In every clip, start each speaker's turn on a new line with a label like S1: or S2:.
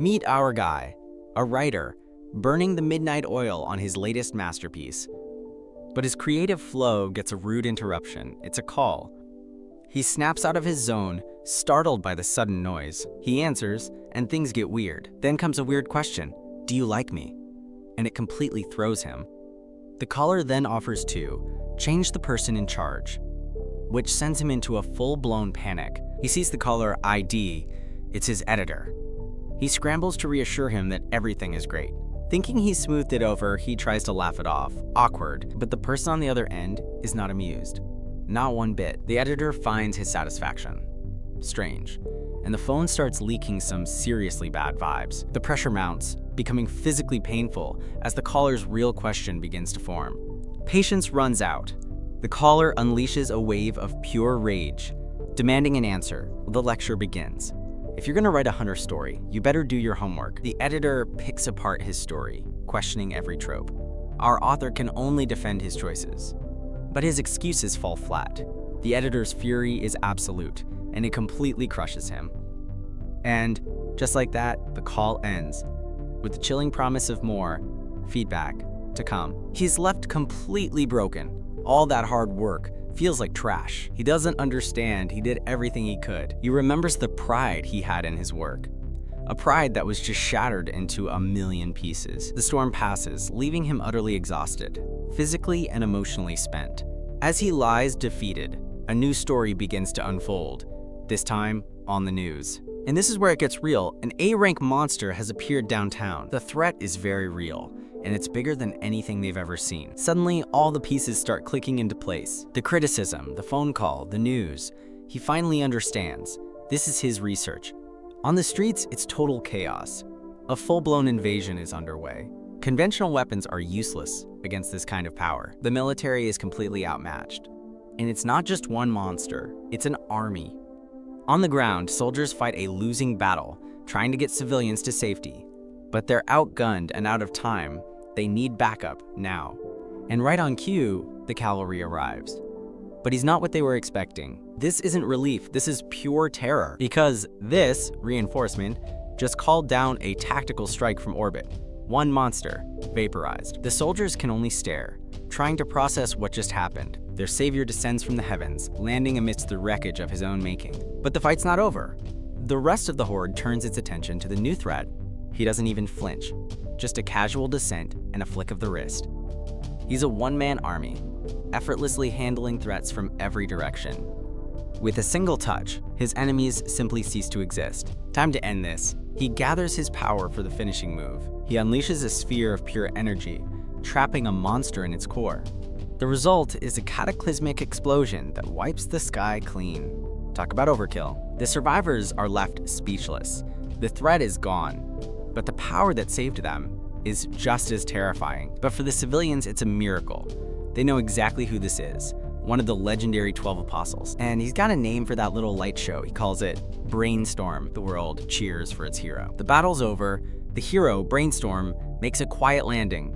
S1: Meet our guy, a writer, burning the midnight oil on his latest masterpiece. But his creative flow gets a rude interruption. It's a call. He snaps out of his zone, startled by the sudden noise. He answers, and things get weird. Then comes a weird question. Do you like me? And it completely throws him. The caller then offers to change the person in charge, which sends him into a full-blown panic. He sees the caller ID. It's his editor. He scrambles to reassure him that everything is great. Thinking he smoothed it over, he tries to laugh it off. Awkward, but the person on the other end is not amused. Not one bit. The editor finds his satisfaction. Strange. And the phone starts leaking some seriously bad vibes. The pressure mounts, becoming physically painful as the caller's real question begins to form. Patience runs out. The caller unleashes a wave of pure rage, demanding an answer. The lecture begins. If you're gonna write a hunter story, you better do your homework. The editor picks apart his story, questioning every trope. Our author can only defend his choices, but his excuses fall flat. The editor's fury is absolute, and it completely crushes him. And just like that, the call ends, with the chilling promise of more feedback to come. He's left completely broken. All that hard work feels like trash. He doesn't understand he did everything he could. He remembers the pride he had in his work, a pride that was just shattered into a million pieces. The storm passes, leaving him utterly exhausted, physically and emotionally spent. As he lies defeated, a new story begins to unfold, this time on the news. And this is where it gets real. An A-rank monster has appeared downtown. The threat is very real, and it's bigger than anything they've ever seen. Suddenly, all the pieces start clicking into place. The criticism, the phone call, the news. He finally understands. This is his research. On the streets, it's total chaos. A full-blown invasion is underway. Conventional weapons are useless against this kind of power. The military is completely outmatched. And it's not just one monster, it's an army. On the ground, soldiers fight a losing battle, trying to get civilians to safety. But they're outgunned and out of time. They need backup now. And right on cue, the cavalry arrives. But he's not what they were expecting. This isn't relief, this is pure terror. Because this reinforcement just called down a tactical strike from orbit. One monster, vaporized. The soldiers can only stare, trying to process what just happened. Their savior descends from the heavens, landing amidst the wreckage of his own making. But the fight's not over. The rest of the horde turns its attention to the new threat. He doesn't even flinch, just a casual descent and a flick of the wrist. He's a one-man army, effortlessly handling threats from every direction. With a single touch, his enemies simply cease to exist. Time to end this. He gathers his power for the finishing move. He unleashes a sphere of pure energy, trapping a monster in its core. The result is a cataclysmic explosion that wipes the sky clean. Talk about overkill. The survivors are left speechless. The threat is gone, but the power that saved them is just as terrifying. But for the civilians, it's a miracle. They know exactly who this is, one of the legendary 12 apostles. And he's got a name for that little light show. He calls it Brainstorm. The world cheers for its hero. The battle's over. The hero, Brainstorm, makes a quiet landing.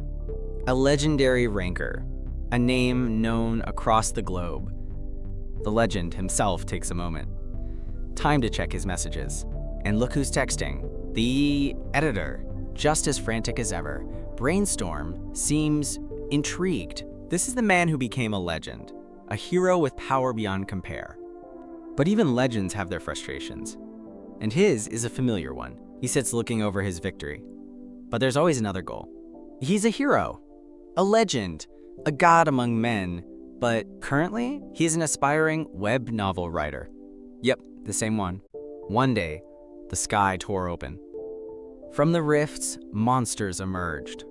S1: A legendary ranker, a name known across the globe. The legend himself takes a moment. Time to check his messages. And look who's texting. The editor, just as frantic as ever. Brainstorm seems intrigued. This is the man who became a legend, a hero with power beyond compare. But even legends have their frustrations, and his is a familiar one. He sits looking over his victory. But there's always another goal. He's a hero, a legend, a god among men, but currently, he's an aspiring web novel writer. Yep, the same one. One day, the sky tore open. From the rifts, monsters emerged.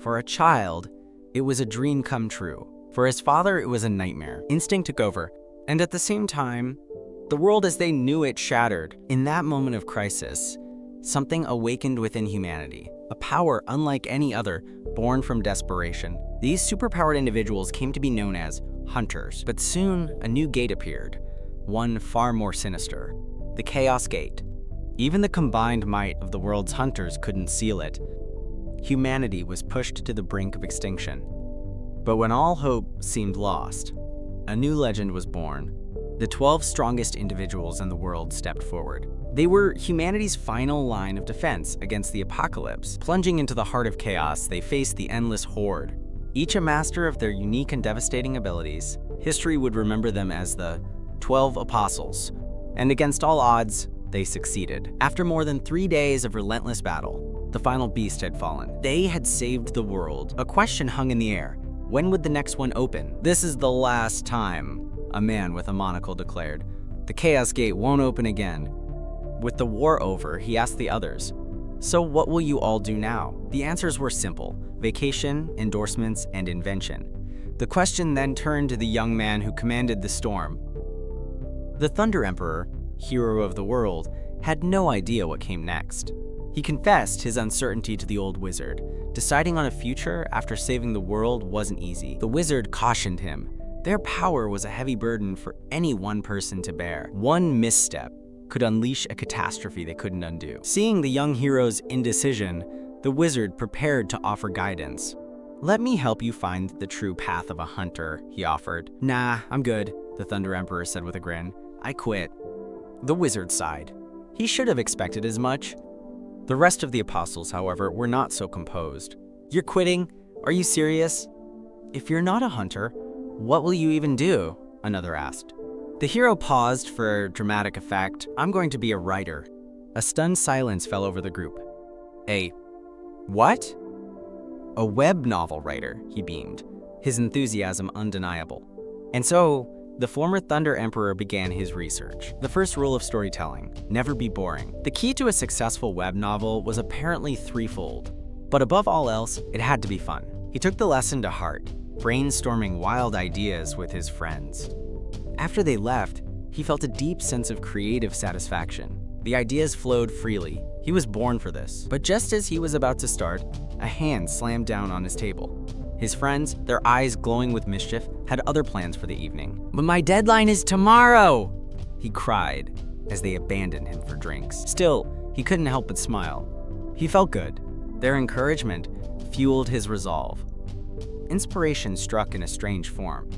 S1: For a child, it was a dream come true. For his father, it was a nightmare. Instinct took over, and at the same time, the world as they knew it shattered. In that moment of crisis, something awakened within humanity, a power unlike any other, born from desperation. These superpowered individuals came to be known as hunters, but soon a new gate appeared, one far more sinister, the Chaos Gate. Even the combined might of the world's hunters couldn't seal it. Humanity was pushed to the brink of extinction. But when all hope seemed lost, a new legend was born. The 12 strongest individuals in the world stepped forward. They were humanity's final line of defense against the apocalypse. Plunging into the heart of chaos, they faced the endless horde. Each a master of their unique and devastating abilities, history would remember them as the 12 Apostles. And against all odds, they succeeded. After more than 3 days of relentless battle, the final beast had fallen. They had saved the world. A question hung in the air. When would the next one open? "This is the last time," a man with a monocle declared. "The Chaos Gate won't open again." With the war over, he asked the others, "So what will you all do now?" The answers were simple: vacation, endorsements, and invention. The question then turned to the young man who commanded the storm. The Thunder Emperor, hero of the world, had no idea what came next. He confessed his uncertainty to the old wizard. Deciding on a future after saving the world wasn't easy. The wizard cautioned him. Their power was a heavy burden for any one person to bear. One misstep could unleash a catastrophe they couldn't undo. Seeing the young hero's indecision, the wizard prepared to offer guidance. "Let me help you find the true path of a hunter," he offered. "Nah, I'm good," the Thunder Emperor said with a grin. "I quit." The wizard sighed. He should have expected as much. The rest of the apostles, however, were not so composed. "You're quitting? Are you serious?" "If you're not a hunter, what will you even do?" another asked. The hero paused for dramatic effect. "I'm going to be a writer." A stunned silence fell over the group. "A what?" "A web novel writer," he beamed, his enthusiasm undeniable. And so, the former Thunder Emperor began his research. The first rule of storytelling: never be boring. The key to a successful web novel was apparently threefold, but above all else, it had to be fun. He took the lesson to heart, brainstorming wild ideas with his friends. After they left, he felt a deep sense of creative satisfaction. The ideas flowed freely. He was born for this. But just as he was about to start, a hand slammed down on his table. His friends, their eyes glowing with mischief, had other plans for the evening. "But my deadline is tomorrow!" he cried as they abandoned him for drinks. Still, he couldn't help but smile. He felt good. Their encouragement fueled his resolve. Inspiration struck in a strange form.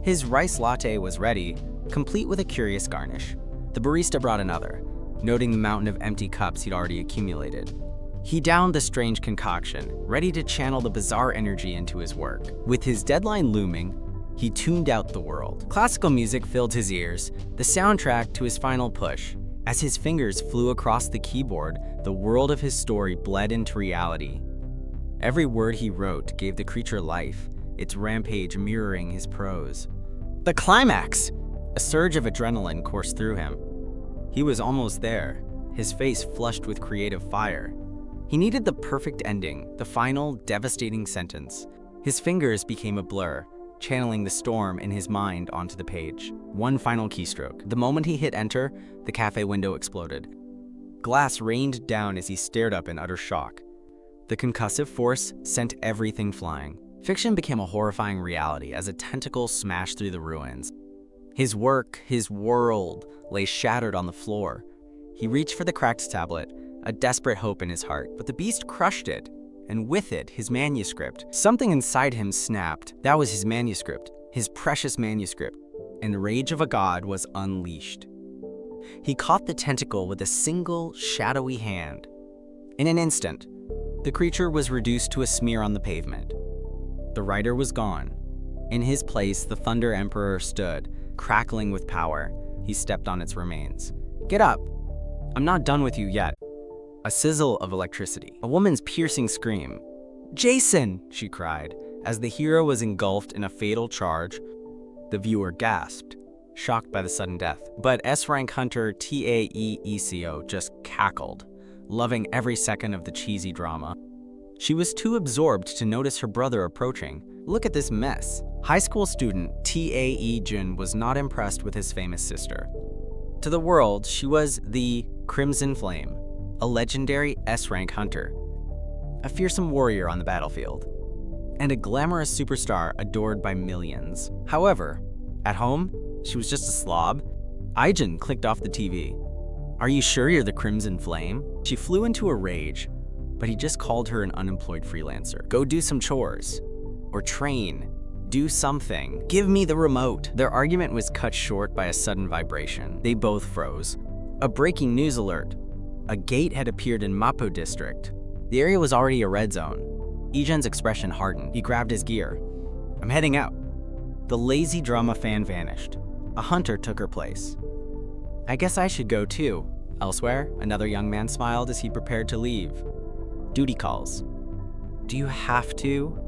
S1: His rice latte was ready, complete with a curious garnish. The barista brought another, noting the mountain of empty cups he'd already accumulated. He downed the strange concoction, ready to channel the bizarre energy into his work. With his deadline looming, he tuned out the world. Classical music filled his ears, the soundtrack to his final push. As his fingers flew across the keyboard, the world of his story bled into reality. Every word he wrote gave the creature life, its rampage mirroring his prose. The climax! A surge of adrenaline coursed through him. He was almost there, his face flushed with creative fire. He needed the perfect ending, the final, devastating sentence. His fingers became a blur, channeling the storm in his mind onto the page. One final keystroke. The moment he hit enter, the cafe window exploded. Glass rained down as he stared up in utter shock. The concussive force sent everything flying. Fiction became a horrifying reality as a tentacle smashed through the ruins. His work, his world, lay shattered on the floor. He reached for the cracked tablet, a desperate hope in his heart, but the beast crushed it, and with it, his manuscript. Something inside him snapped. That was his manuscript, his precious manuscript, and the rage of a god was unleashed. He caught the tentacle with a single, shadowy hand. In an instant, the creature was reduced to a smear on the pavement. The writer was gone. In his place, the Thunder Emperor stood, crackling with power. He stepped on its remains. "Get up! I'm not done with you yet." A sizzle of electricity. A woman's piercing scream. "Jason!" she cried. As the hero was engulfed in a fatal charge, the viewer gasped, shocked by the sudden death. But S-rank hunter Tae I-hyun just cackled, loving every second of the cheesy drama. She was too absorbed to notice her brother approaching. Look at this mess. High school student Tae I-hyun was not impressed with his famous sister. To the world, she was the Crimson Flame, a legendary S-rank hunter, a fearsome warrior on the battlefield, and a glamorous superstar adored by millions. However, at home, she was just a slob. I-hyun clicked off the TV. "Are you sure you're the Crimson Flame?" She flew into a rage, but he just called her an unemployed freelancer. "Go do some chores. Or train. Do something. Give me the remote." Their argument was cut short by a sudden vibration. They both froze. A breaking news alert. A gate had appeared in Mapo district. The area was already a red zone. I-hyun's expression hardened. He grabbed his gear. I'm heading out. The lazy drama fan vanished. A hunter took her place. I guess I should go too. Elsewhere, another young man smiled as he prepared to leave. Duty calls. Do you have to?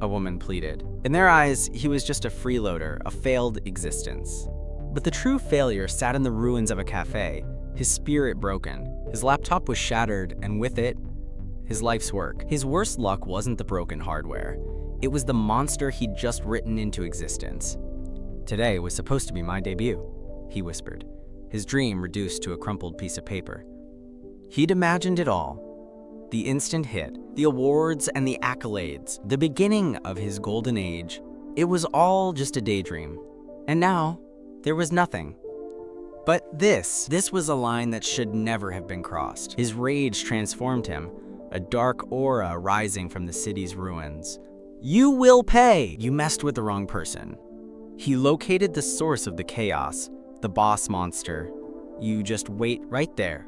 S1: A woman pleaded. In their eyes, he was just a freeloader, a failed existence. But the true failure sat in the ruins of a cafe, his spirit broken. His laptop was shattered, and with it, his life's work. His worst luck wasn't the broken hardware. It was the monster he'd just written into existence. Today was supposed to be my debut, he whispered, his dream reduced to a crumpled piece of paper. He'd imagined it all. The instant hit, the awards and the accolades, the beginning of his golden age. It was all just a daydream. And now, there was nothing. But this was a line that should never have been crossed. His rage transformed him, a dark aura rising from the city's ruins. You will pay! You messed with the wrong person. He located the source of the chaos, the boss monster. You just wait right there.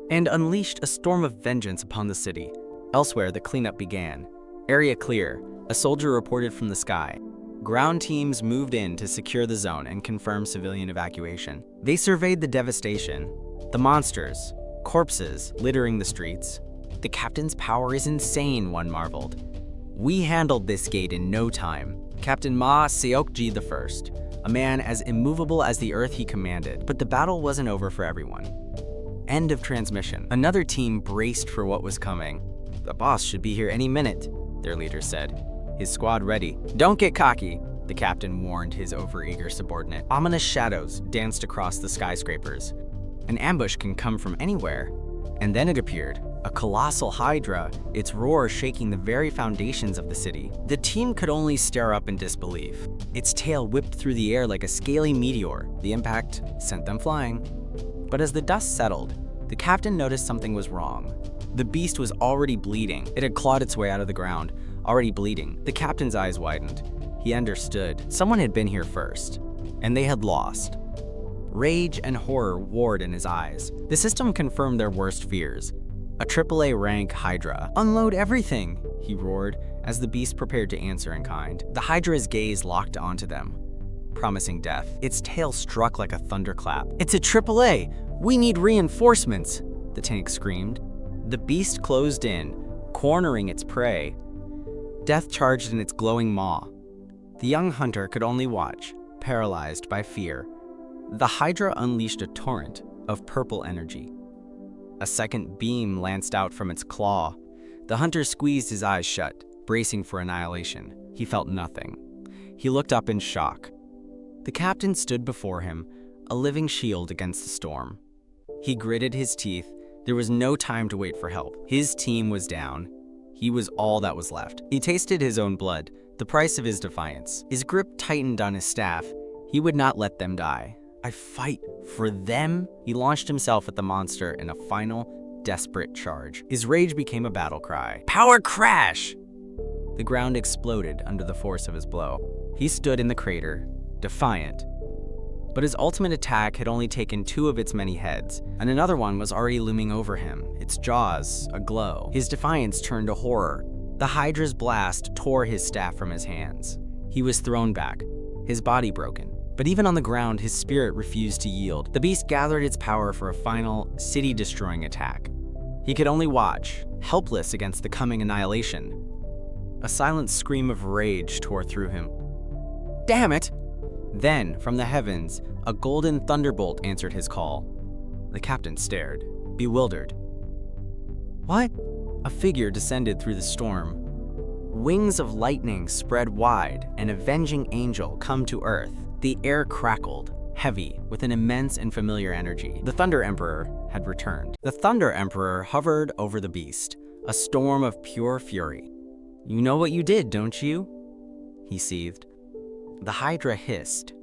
S1: And unleashed a storm of vengeance upon the city. Elsewhere, the cleanup began. Area clear, a soldier reported from the sky. Ground teams moved in to secure the zone and confirm civilian evacuation. They surveyed the devastation, the monsters, corpses littering the streets. The captain's power is insane, one marveled. We handled this gate in no time. Captain Ma Seokji I, a man as immovable as the earth he commanded. But the battle wasn't over for everyone. End of transmission. Another team braced for what was coming. The boss should be here any minute, their leader said. His squad ready. Don't get cocky, the captain warned his overeager subordinate. Ominous shadows danced across the skyscrapers. An ambush can come from anywhere. And then it appeared, a colossal hydra, its roar shaking the very foundations of the city. The team could only stare up in disbelief. Its tail whipped through the air like a scaly meteor. The impact sent them flying. But as the dust settled, the captain noticed something was wrong. The beast was already bleeding. It had clawed its way out of the ground, already bleeding. The captain's eyes widened. He understood. Someone had been here first, and they had lost. Rage and horror warred in his eyes. The system confirmed their worst fears. A AAA rank hydra. Unload everything, he roared as the beast prepared to answer in kind. The hydra's gaze locked onto them, promising death. Its tail struck like a thunderclap. It's a AAA! We need reinforcements, the tank screamed. The beast closed in, cornering its prey. Death charged in its glowing maw. The young hunter could only watch, paralyzed by fear. The hydra unleashed a torrent of purple energy. A second beam lanced out from its claw. The hunter squeezed his eyes shut, bracing for annihilation. He felt nothing. He looked up in shock. The captain stood before him, a living shield against the storm. He gritted his teeth. There was no time to wait for help. His team was down. He was all that was left. He tasted his own blood, the price of his defiance. His grip tightened on his staff. He would not let them die. I fight for them? He launched himself at the monster in a final, desperate charge. His rage became a battle cry. Power crash! The ground exploded under the force of his blow. He stood in the crater, defiant. But his ultimate attack had only taken 2 of its many heads, and another one was already looming over him, its jaws aglow. His defiance turned to horror. The hydra's blast tore his staff from his hands. He was thrown back, his body broken. But even on the ground, his spirit refused to yield. The beast gathered its power for a final, city-destroying attack. He could only watch, helpless against the coming annihilation. A silent scream of rage tore through him. Damn it! Then, from the heavens, a golden thunderbolt answered his call. The captain stared, bewildered. What? A figure descended through the storm. Wings of lightning spread wide, an avenging angel come to earth. The air crackled, heavy, with an immense and familiar energy. The Thunder Emperor had returned. The Thunder Emperor hovered over the beast, a storm of pure fury. You know what you did, don't you? He seethed. The Hydra hissed,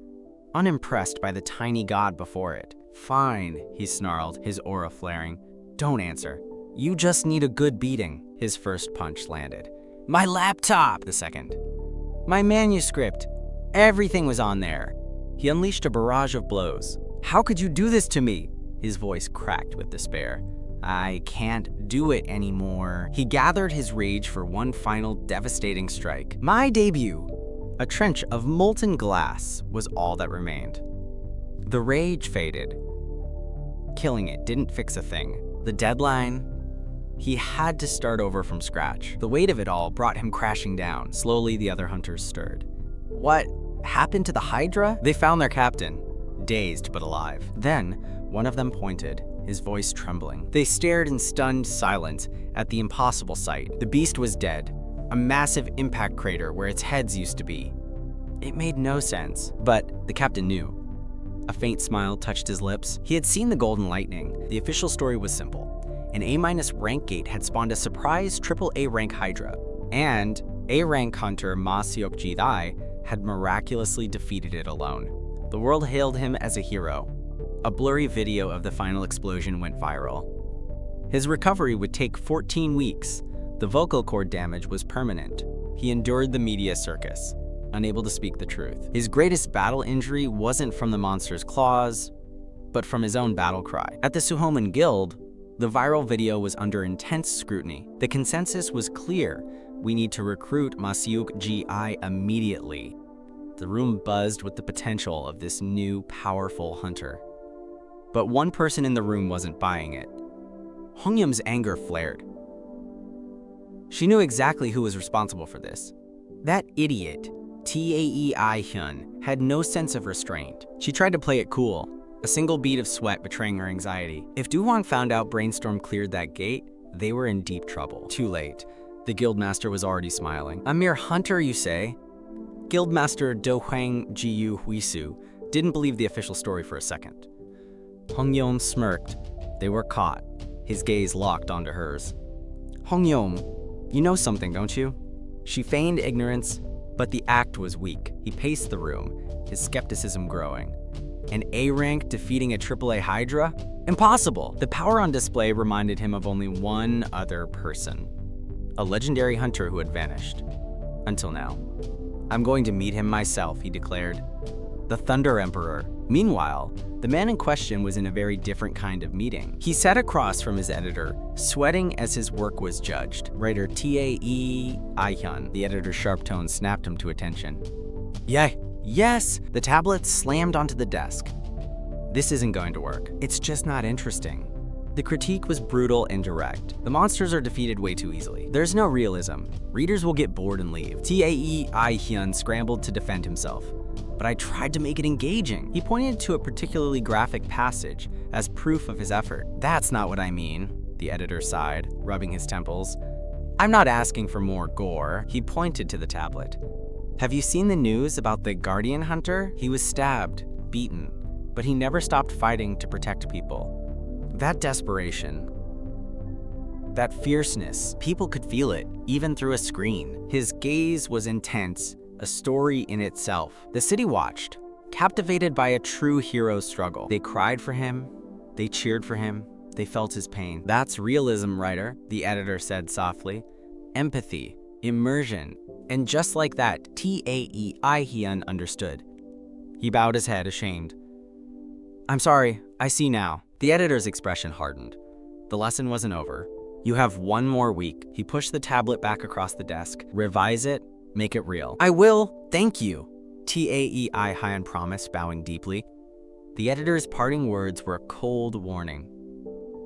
S1: unimpressed by the tiny god before it. Fine, he snarled, his aura flaring. Don't answer. You just need a good beating. His first punch landed. My laptop, the second. My manuscript. Everything was on there. He unleashed a barrage of blows. How could you do this to me? His voice cracked with despair. I can't do it anymore. He gathered his rage for one final devastating strike. My debut! A trench of molten glass was all that remained. The rage faded. Killing it didn't fix a thing. The deadline? He had to start over from scratch. The weight of it all brought him crashing down. Slowly, the other hunters stirred. What happened to the Hydra? They found their captain, dazed but alive. Then, one of them pointed, his voice trembling. They stared in stunned silence at the impossible sight. The beast was dead, a massive impact crater where its heads used to be. It made no sense, but the captain knew. A faint smile touched his lips. He had seen the golden lightning. The official story was simple. An A- rank gate had spawned a surprise AAA rank Hydra, and A rank hunter Ma Seok-ji-dai had miraculously defeated it alone. The world hailed him as a hero. A blurry video of the final explosion went viral. His recovery would take 14 weeks. The vocal cord damage was permanent. He endured the media circus, unable to speak the truth. His greatest battle injury wasn't from the monster's claws, but from his own battle cry. At the Suhoman Guild, the viral video was under intense scrutiny. The consensus was clear. We need to recruit Ma Seok-ji immediately. The room buzzed with the potential of this new, powerful hunter. But one person in the room wasn't buying it. Hongyum's anger flared. She knew exactly who was responsible for this. That idiot, Tae I-hyun, had no sense of restraint. She tried to play it cool, a single bead of sweat betraying her anxiety. If Duhwang found out Brainstorm cleared that gate, they were in deep trouble. Too late. The guildmaster was already smiling. A mere hunter, you say? Guildmaster Dohwang Jiyu Huisu didn't believe the official story for a second. Hongyom smirked. They were caught. His gaze locked onto hers. Hongyom, you know something, don't you? She feigned ignorance, but the act was weak. He paced the room, his skepticism growing. An A rank defeating a AAA Hydra? Impossible! The power on display reminded him of only one other person. A legendary hunter who had vanished. Until now. I'm going to meet him myself, he declared. The Thunder Emperor. Meanwhile, the man in question was in a very different kind of meeting. He sat across from his editor, sweating as his work was judged. Writer Tae I-hyun. The editor's sharp tone snapped him to attention. Yeah. Yes! The tablet slammed onto the desk. This isn't going to work. It's just not interesting. The critique was brutal and direct. The monsters are defeated way too easily. There's no realism. Readers will get bored and leave. Tae I-hyun scrambled to defend himself. But I tried to make it engaging. He pointed to a particularly graphic passage as proof of his effort. That's not what I mean, the editor sighed, rubbing his temples. I'm not asking for more gore. He pointed to the tablet. Have you seen the news about the Guardian Hunter? He was stabbed, beaten, but he never stopped fighting to protect people. That desperation, that fierceness, people could feel it, even through a screen. His gaze was intense, a story in itself. The city watched, captivated by a true hero's struggle. They cried for him, they cheered for him, they felt his pain. That's realism, writer, the editor said softly. Empathy, immersion. And just like that, Tae I-hyun understood. He bowed his head, ashamed. I'm sorry, I see now. The editor's expression hardened. The lesson wasn't over. You have one more week. He pushed the tablet back across the desk. Revise it, make it real. I will, thank you, Tae I-hyun promised, bowing deeply. The editor's parting words were a cold warning.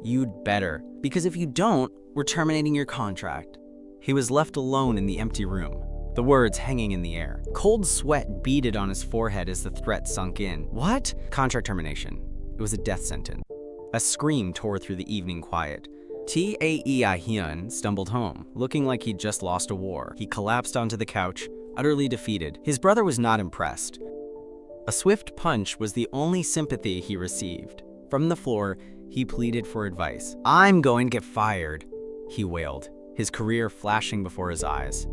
S1: You'd better, because if you don't, we're terminating your contract. He was left alone in the empty room, the words hanging in the air. Cold sweat beaded on his forehead as the threat sunk in. What? Contract termination. It was a death sentence. A scream tore through the evening quiet. Tae I-hyun stumbled home, looking like he'd just lost a war. He collapsed onto the couch, utterly defeated. His brother was not impressed. A swift punch was the only sympathy he received. From the floor, he pleaded for advice. I'm going to get fired, he wailed, his career flashing before his eyes.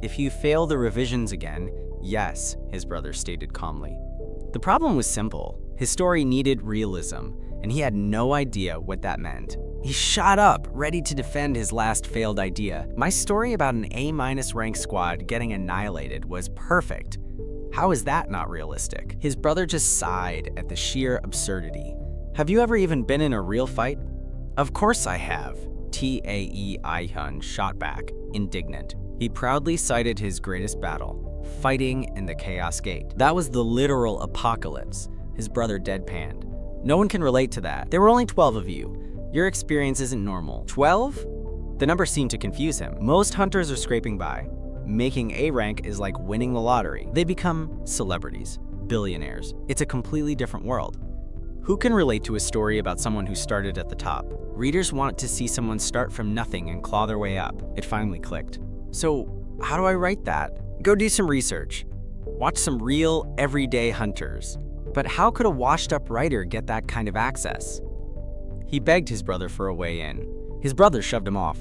S1: If you fail the revisions again, yes, his brother stated calmly. The problem was simple. His story needed realism, and he had no idea what that meant. He shot up, ready to defend his last failed idea. My story about an A- rank squad getting annihilated was perfect. How is that not realistic? His brother just sighed at the sheer absurdity. Have you ever even been in a real fight? Of course I have, Tae I-hyun shot back, indignant. He proudly cited his greatest battle, fighting in the Chaos Gate. That was the literal apocalypse, his brother deadpanned. No one can relate to that. There were only 12 of you. Your experience isn't normal. 12? The number seemed to confuse him. Most hunters are scraping by. Making A rank is like winning the lottery. They become celebrities, billionaires. It's a completely different world. Who can relate to a story about someone who started at the top? Readers want to see someone start from nothing and claw their way up. It finally clicked. So, how do I write that? Go do some research. Watch some real, everyday hunters. But how could a washed-up writer get that kind of access? He begged his brother for a way in. His brother shoved him off.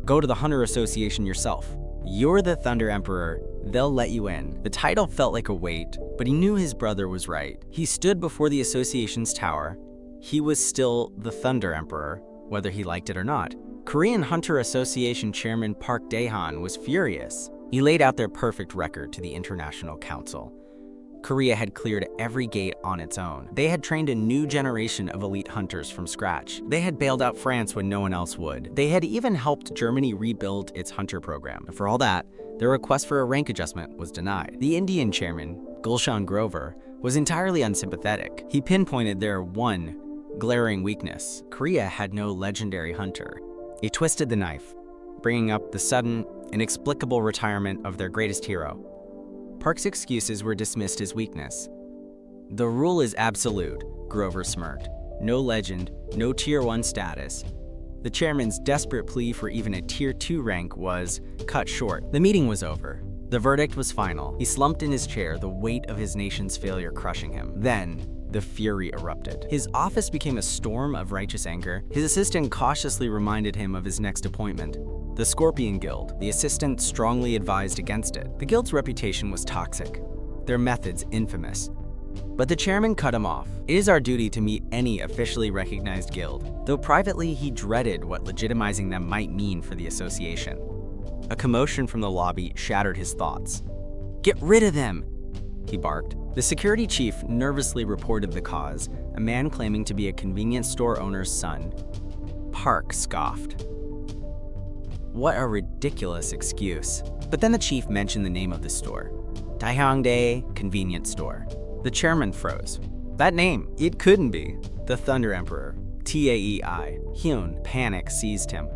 S1: Go to the Hunter Association yourself. You're the Thunder Emperor. They'll let you in. The title felt like a weight, but he knew his brother was right. He stood before the association's tower. He was still the Thunder Emperor, whether he liked it or not. Korean Hunter Association Chairman Park Dae-hyun was furious. He laid out their perfect record to the International Council. Korea had cleared every gate on its own. They had trained a new generation of elite hunters from scratch. They had bailed out France when no one else would. They had even helped Germany rebuild its hunter program. For all that, their request for a rank adjustment was denied. The Indian chairman, Gulshan Grover, was entirely unsympathetic. He pinpointed their one glaring weakness. Korea had no legendary hunter. He twisted the knife, bringing up the sudden, inexplicable retirement of their greatest hero. Park's excuses were dismissed as weakness. The rule is absolute, Grover smirked. No legend, no Tier 1 status. The chairman's desperate plea for even a Tier 2 rank was cut short. The meeting was over. The verdict was final. He slumped in his chair, the weight of his nation's failure crushing him. Then, the fury erupted. His office became a storm of righteous anger. His assistant cautiously reminded him of his next appointment. The Scorpion Guild. The assistant strongly advised against it. The guild's reputation was toxic, their methods infamous. But the chairman cut him off. It is our duty to meet any officially recognized guild, though privately he dreaded what legitimizing them might mean for the association. A commotion from the lobby shattered his thoughts. Get rid of them, he barked. The security chief nervously reported the cause, a man claiming to be a convenience store owner's son. Park scoffed. What a ridiculous excuse. But then the chief mentioned the name of the store. Daehyeongdae Convenience Store. The chairman froze. That name, it couldn't be. The Thunder Emperor, Tae I-hyun. Panic seized him.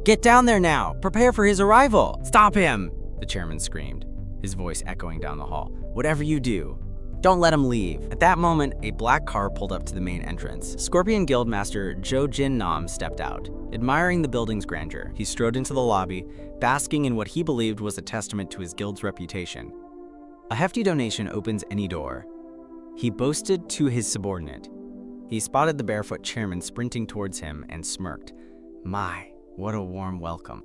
S1: Get down there now! Prepare for his arrival! Stop him! The chairman screamed, his voice echoing down the hall. Whatever you do, don't let him leave. At that moment, a black car pulled up to the main entrance. Scorpion Guildmaster Jo Jin-nam stepped out, admiring the building's grandeur. He strode into the lobby, basking in what he believed was a testament to his guild's reputation. A hefty donation opens any door, he boasted to his subordinate. He spotted the barefoot chairman sprinting towards him and smirked. My, what a warm welcome.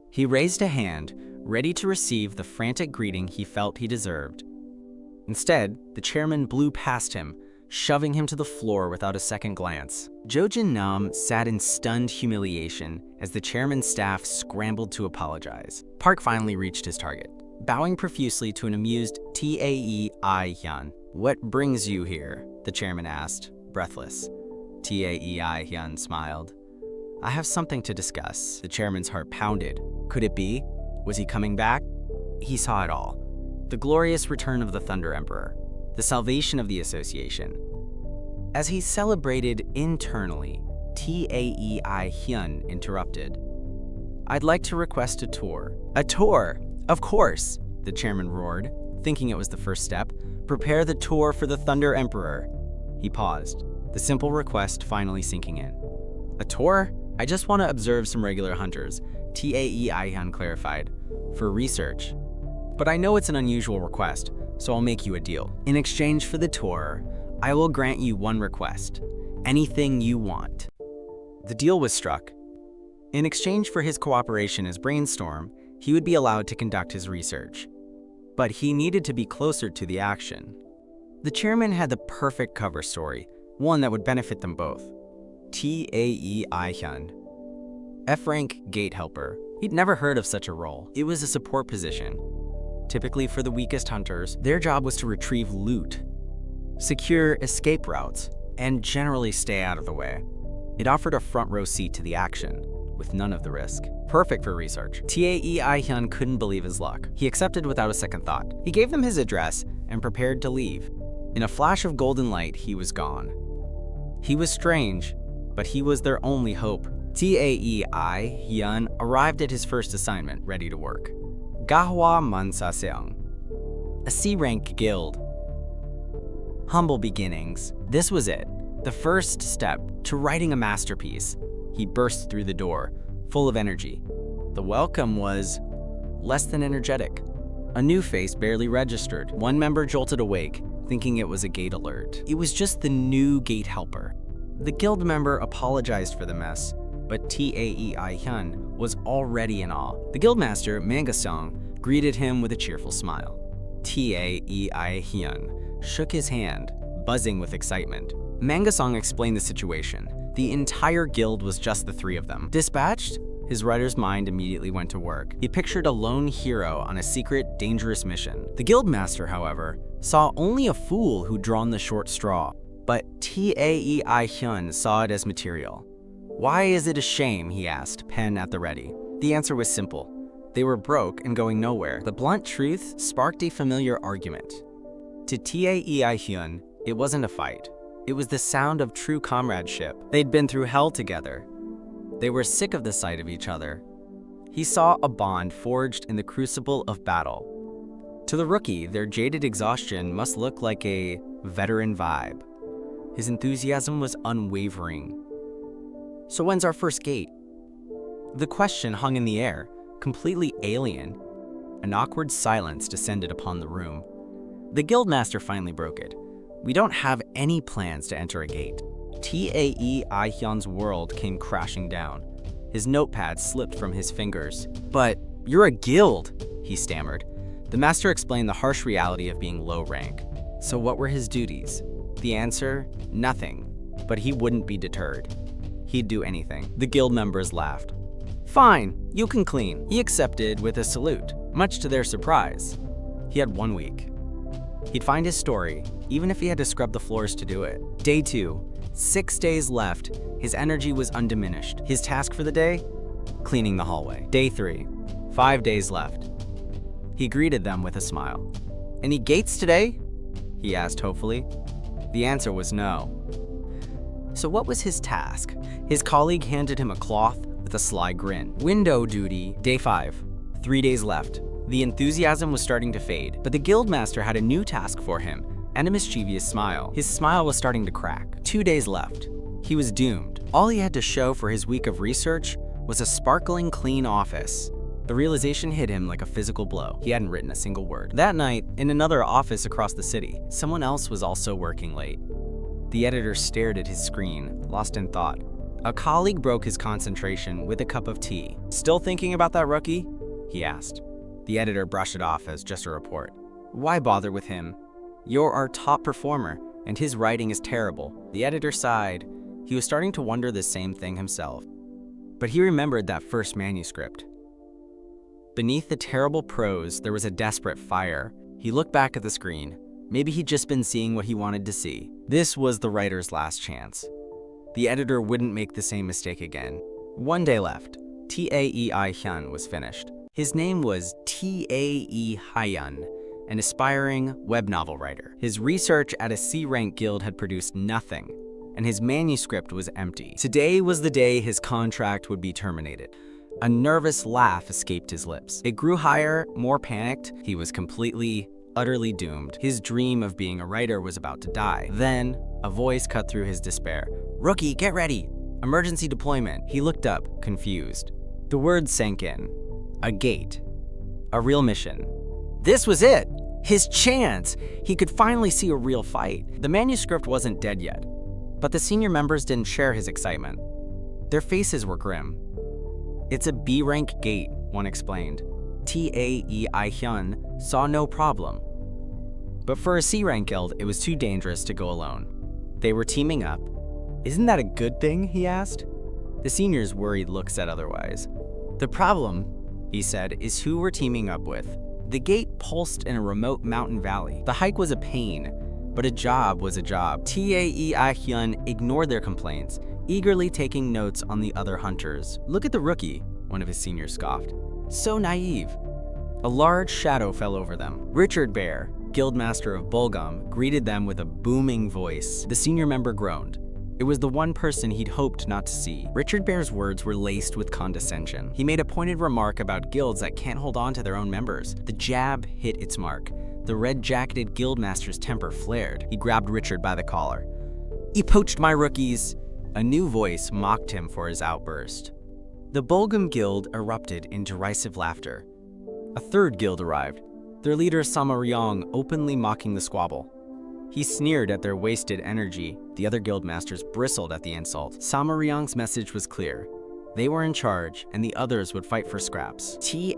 S1: He raised a hand, ready to receive the frantic greeting he felt he deserved. Instead, the chairman blew past him, shoving him to the floor without a second glance. Jo Jin-nam sat in stunned humiliation as the chairman's staff scrambled to apologize. Park finally reached his target, bowing profusely to an amused Tae I-hyun. What brings you here? The chairman asked, breathless. Tae I-hyun smiled. I have something to discuss. The chairman's heart pounded. Could it be? Was he coming back? He saw it all. The glorious return of the Thunder Emperor, the salvation of the association. As he celebrated internally, Tae I-hyun interrupted. I'd like to request a tour. A tour? Of course, the chairman roared, thinking it was the first step. Prepare the tour for the Thunder Emperor. He paused, the simple request finally sinking in. A tour? I just want to observe some regular hunters, Tae I-hyun clarified, for research. But I know it's an unusual request, so I'll make you a deal. In exchange for the tour, I will grant you one request. Anything you want. The deal was struck. In exchange for his cooperation as Brainstorm, he would be allowed to conduct his research. But he needed to be closer to the action. The chairman had the perfect cover story, one that would benefit them both. Tae I-hyun, F-rank gate helper. He'd never heard of such a role. It was a support position. Typically for the weakest hunters, their job was to retrieve loot, secure escape routes, and generally stay out of the way. It offered a front row seat to the action, with none of the risk. Perfect for research. Tae I-hyun couldn't believe his luck. He accepted without a second thought. He gave them his address and prepared to leave. In a flash of golden light, he was gone. He was strange, but he was their only hope. Tae I-hyun arrived at his first assignment, ready to work. Gahwa Mansaseong, a C-rank guild. Humble beginnings. This was it, the first step to writing a masterpiece. He burst through the door, full of energy. The welcome was less than energetic. A new face barely registered. One member jolted awake, thinking it was a gate alert. It was just the new gate helper. The guild member apologized for the mess, but Tae I-hyun was already in awe. The guildmaster, Mangasong, greeted him with a cheerful smile. Tae I-hyun shook his hand, buzzing with excitement. Mangasong explained the situation. The entire guild was just the three of them. Dispatched? His writer's mind immediately went to work. He pictured a lone hero on a secret, dangerous mission. The guildmaster, however, saw only a fool who'd drawn the short straw. But Tae I-hyun saw it as material. Why is it a shame, he asked, pen at the ready. The answer was simple. They were broke and going nowhere. The blunt truth sparked a familiar argument. To Tae I-hyun, it wasn't a fight. It was the sound of true comradeship. They'd been through hell together. They were sick of the sight of each other. He saw a bond forged in the crucible of battle. To the rookie, their jaded exhaustion must look like a veteran vibe. His enthusiasm was unwavering. So when's our first gate? The question hung in the air, completely alien. An awkward silence descended upon the room. The guildmaster finally broke it. We don't have any plans to enter a gate. Tae I-hyun's world came crashing down. His notepad slipped from his fingers. But you're a guild, he stammered. The master explained the harsh reality of being low rank. So what were his duties? The answer, nothing. But he wouldn't be deterred. He'd do anything. The guild members laughed. Fine, you can clean. He accepted with a salute, much to their surprise. He had 1 week. He'd find his story, even if he had to scrub the floors to do it. Day 2, 6 days left. His energy was undiminished. His task for the day? Cleaning the hallway. Day 3, 5 days left. He greeted them with a smile. Any gates today? He asked hopefully. The answer was no. So what was his task? His colleague handed him a cloth with a sly grin. Window duty. Day 5, 3 days left. The enthusiasm was starting to fade, but the guildmaster had a new task for him and a mischievous smile. His smile was starting to crack. 2 days left. He was doomed. All he had to show for his week of research was a sparkling clean office. The realization hit him like a physical blow. He hadn't written a single word. That night, in another office across the city, someone else was also working late. The editor stared at his screen, lost in thought. A colleague broke his concentration with a cup of tea. Still thinking about that rookie? He asked. The editor brushed it off as just a report. Why bother with him? You're our top performer, and his writing is terrible. The editor sighed. He was starting to wonder the same thing himself. But he remembered that first manuscript. Beneath the terrible prose, there was a desperate fire. He looked back at the screen. Maybe he'd just been seeing what he wanted to see. This was the writer's last chance. The editor wouldn't make the same mistake again. 1 day left. Tae I-hyun was finished. His name was Tae I-hyun, an aspiring web novel writer. His research at a C-rank guild had produced nothing, and his manuscript was empty. Today was the day his contract would be terminated. A nervous laugh escaped his lips. It grew higher, more panicked. He was completely, utterly doomed. His dream of being a writer was about to die. Then, a voice cut through his despair. Rookie, get ready! Emergency deployment. He looked up, confused. The words sank in. A gate. A real mission. This was it! His chance! He could finally see a real fight. The manuscript wasn't dead yet, but the senior members didn't share his excitement. Their faces were grim. It's a B-rank gate, one explained. Tae I-hyun saw no problem. But for a C-rank guild, it was too dangerous to go alone. They were teaming up. Isn't that a good thing, he asked? The senior's worried look said otherwise. The problem, he said, is who we're teaming up with. The gate pulsed in a remote mountain valley. The hike was a pain, but a job was a job. Tae I-hyun ignored their complaints, eagerly taking notes on the other hunters. "Look at the rookie," one of his seniors scoffed. "So naive." A large shadow fell over them. Richard Bear, guildmaster of Bulgum, greeted them with a booming voice. The senior member groaned. It was the one person he'd hoped not to see. Richard Bear's words were laced with condescension. He made a pointed remark about guilds that can't hold on to their own members. The jab hit its mark. The red-jacketed guildmaster's temper flared. He grabbed Richard by the collar. "You poached my rookies!" A new voice mocked him for his outburst. The Bulgum Guild erupted in derisive laughter. A third guild arrived, their leader Sama Ryong openly mocking the squabble. He sneered at their wasted energy. The other guildmasters bristled at the insult. Sama Ryong's message was clear. They were in charge, and the others would fight for scraps. Tae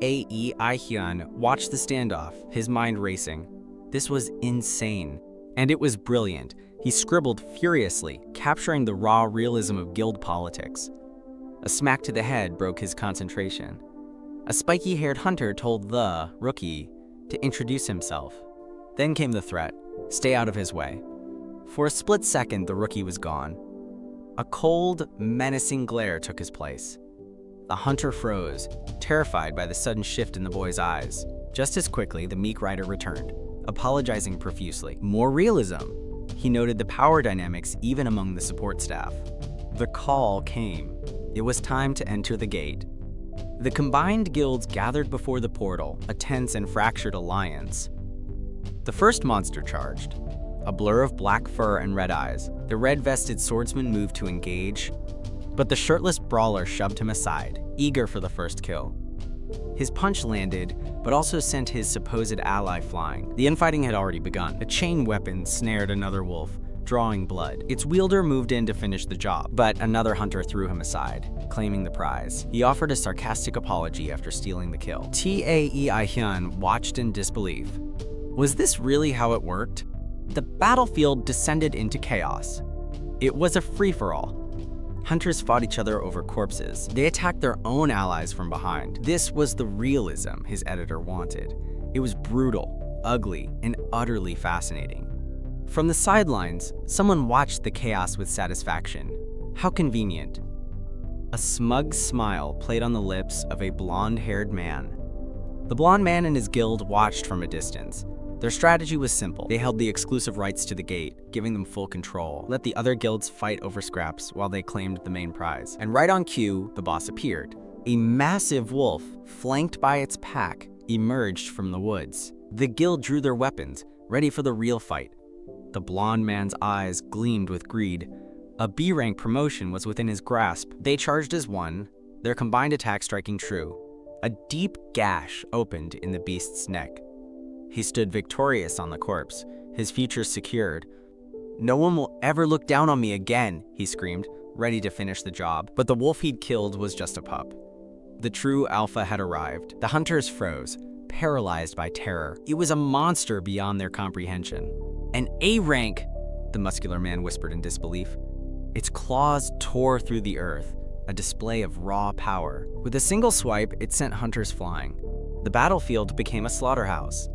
S1: I-hyun watched the standoff, his mind racing. This was insane. And it was brilliant. He scribbled furiously, capturing the raw realism of guild politics. A smack to the head broke his concentration. A spiky-haired hunter told the rookie to introduce himself. Then came the threat. Stay out of his way. For a split second, the rookie was gone. A cold, menacing glare took his place. The hunter froze, terrified by the sudden shift in the boy's eyes. Just as quickly, the meek rider returned, apologizing profusely. More realism. He noted the power dynamics even among the support staff. The call came. It was time to enter the gate. The combined guilds gathered before the portal, a tense and fractured alliance. The first monster charged, a blur of black fur and red eyes. The red-vested swordsman moved to engage, but the shirtless brawler shoved him aside, eager for the first kill. His punch landed, but also sent his supposed ally flying. The infighting had already begun. A chain weapon snared another wolf, drawing blood. Its wielder moved in to finish the job, but another hunter threw him aside, claiming the prize. He offered a sarcastic apology after stealing the kill. Tae I-hyun watched in disbelief. Was this really how it worked? The battlefield descended into chaos. It was a free-for-all. Hunters fought each other over corpses. They attacked their own allies from behind. This was the realism his editor wanted. It was brutal, ugly, and utterly fascinating. From the sidelines, someone watched the chaos with satisfaction. How convenient. A smug smile played on the lips of a blonde-haired man. The blonde man and his guild watched from a distance. Their strategy was simple. They held the exclusive rights to the gate, giving them full control. Let the other guilds fight over scraps while they claimed the main prize. And right on cue, the boss appeared. A massive wolf, flanked by its pack, emerged from the woods. The guild drew their weapons, ready for the real fight. The blonde man's eyes gleamed with greed. A B-rank promotion was within his grasp. They charged as one, their combined attack striking true. A deep gash opened in the beast's neck. He stood victorious on the corpse, his future secured. "No one will ever look down on me again," he screamed, ready to finish the job. But the wolf he'd killed was just a pup. The true alpha had arrived. The hunters froze, paralyzed by terror. It was a monster beyond their comprehension. "An A-rank," the muscular man whispered in disbelief. Its claws tore through the earth, a display of raw power. With a single swipe, it sent hunters flying. The battlefield became a slaughterhouse.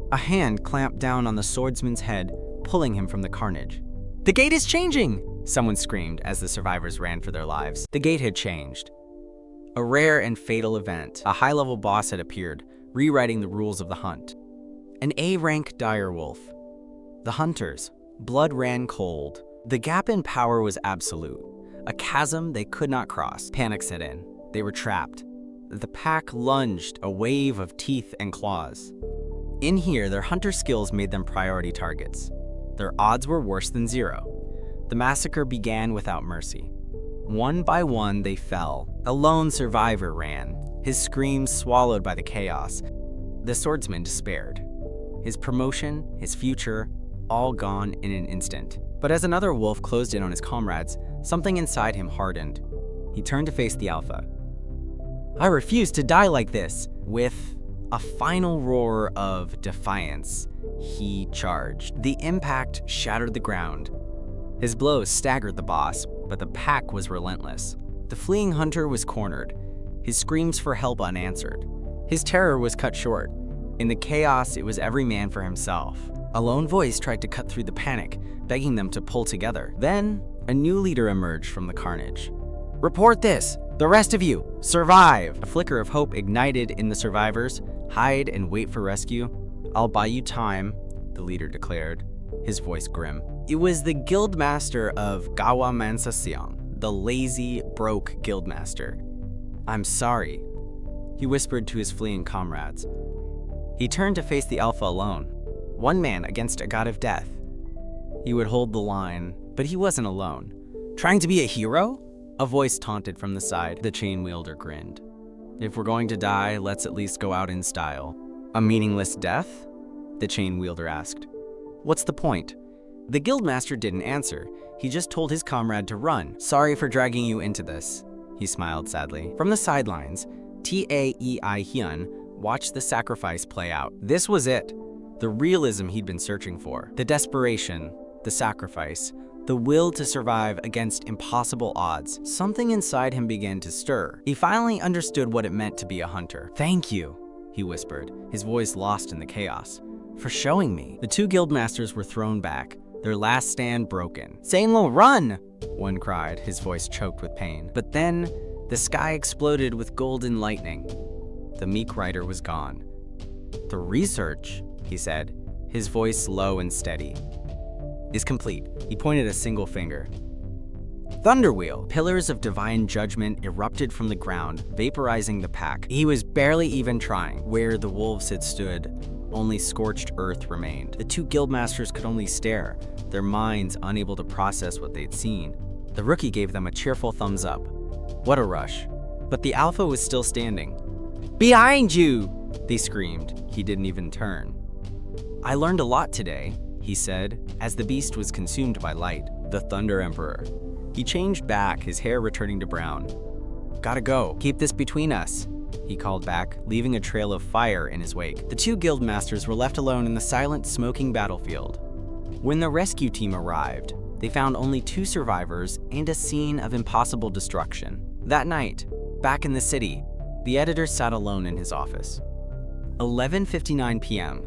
S1: A hand clamped down on the swordsman's head, pulling him from the carnage. "The gate is changing!" someone screamed as the survivors ran for their lives. The gate had changed. A rare and fatal event. A high-level boss had appeared, rewriting the rules of the hunt. An A-rank direwolf. The hunters. Blood ran cold. The gap in power was absolute. A chasm they could not cross. Panic set in. They were trapped. The pack lunged, a wave of teeth and claws. In here, their hunter skills made them priority targets. Their odds were worse than zero. The massacre began without mercy. One by one, they fell. A lone survivor ran, his screams swallowed by the chaos. The swordsman despaired. His promotion, his future, all gone in an instant. But as another wolf closed in on his comrades, something inside him hardened. He turned to face the alpha. "I refuse to die like this!" With a final roar of defiance, he charged. The impact shattered the ground. His blows staggered the boss, but the pack was relentless. The fleeing hunter was cornered, his screams for help unanswered. His terror was cut short. In the chaos, it was every man for himself. A lone voice tried to cut through the panic, begging them to pull together. Then, a new leader emerged from the carnage. "Report this! The rest of you, survive!" A flicker of hope ignited in the survivors. "Hide and wait for rescue. I'll buy you time," the leader declared, his voice grim. It was the guildmaster of Gawa Mansaseong, the lazy, broke guildmaster. "I'm sorry," he whispered to his fleeing comrades. He turned to face the Alpha alone, one man against a god of death. He would hold the line, but he wasn't alone. "Trying to be a hero?" A voice taunted from the side. The chain wielder grinned. "If we're going to die, let's at least go out in style." "A meaningless death?" the chain wielder asked. "What's the point?" The guildmaster didn't answer. He just told his comrade to run. "Sorry for dragging you into this," he smiled sadly. From the sidelines, Tae I-hyun watched the sacrifice play out. This was it. The realism he'd been searching for. The desperation, the sacrifice, the will to survive against impossible odds. Something inside him began to stir. He finally understood what it meant to be a hunter. "Thank you," he whispered, his voice lost in the chaos, "for showing me." The two guildmasters were thrown back, their last stand broken. "Sainlo, run!" one cried, his voice choked with pain. But then, the sky exploded with golden lightning. The meek rider was gone. "The research," he said, his voice low and steady, "is complete." He pointed a single finger. Thunderwheel! Pillars of divine judgment erupted from the ground, vaporizing the pack. He was barely even trying. Where the wolves had stood, only scorched earth remained. The two guildmasters could only stare, their minds unable to process what they'd seen. The rookie gave them a cheerful thumbs up. What a rush. But the Alpha was still standing. "Behind you!" they screamed. He didn't even turn. "I learned a lot today," he said, as the beast was consumed by light. The Thunder Emperor. He changed back, his hair returning to brown. "Gotta go. Keep this between us," he called back, leaving a trail of fire in his wake. The two guildmasters were left alone in the silent, smoking battlefield. When the rescue team arrived, they found only two survivors and a scene of impossible destruction. That night, back in the city, the editor sat alone in his office. 11:59 p.m.,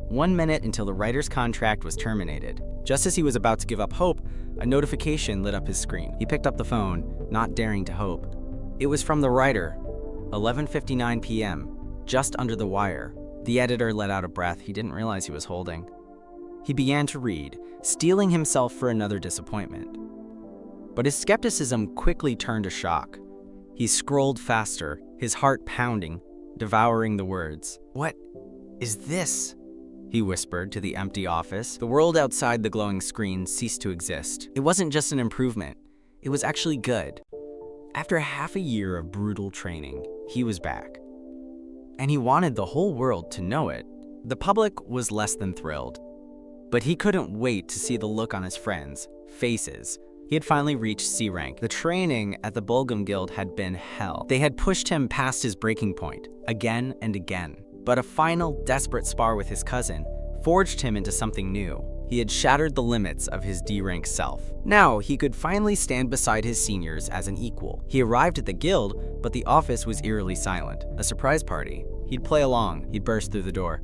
S1: 1 minute until the writer's contract was terminated. Just as he was about to give up hope, a notification lit up his screen. He picked up the phone, not daring to hope. It was from the writer. 11:59 p.m., just under the wire. The editor let out a breath he didn't realize he was holding. He began to read, steeling himself for another disappointment. But his skepticism quickly turned to shock. He scrolled faster, his heart pounding, devouring the words. "What is this?" he whispered to the empty office. The world outside the glowing screen ceased to exist. It wasn't just an improvement, it was actually good. After half a year of brutal training, he was back. And he wanted the whole world to know it. The public was less than thrilled. But he couldn't wait to see the look on his friends' faces. He had finally reached C rank. The training at the Bulgum Guild had been hell. They had pushed him past his breaking point, again and again. But a final, desperate spar with his cousin forged him into something new. He had shattered the limits of his D-rank self. Now, he could finally stand beside his seniors as an equal. He arrived at the guild, but the office was eerily silent. A surprise party. He'd play along. He'd burst through the door.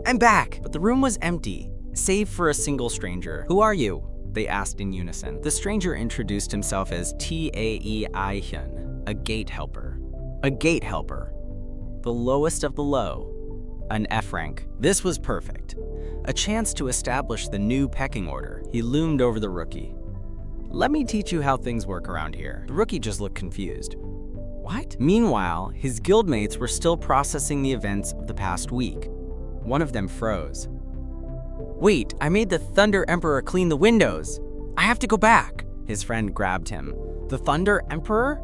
S1: "I'm back!" But the room was empty, save for a single stranger. "Who are you?" they asked in unison. The stranger introduced himself as Tae I-hyun, a gate helper. A gate helper. The lowest of the low. An F rank. This was perfect. A chance to establish the new pecking order. He loomed over the rookie. "Let me teach you how things work around here." The rookie just looked confused. "What?" Meanwhile, his guildmates were still processing the events of the past week. One of them froze. "Wait, I made the Thunder Emperor clean the windows. I have to go back." His friend grabbed him. "The Thunder Emperor?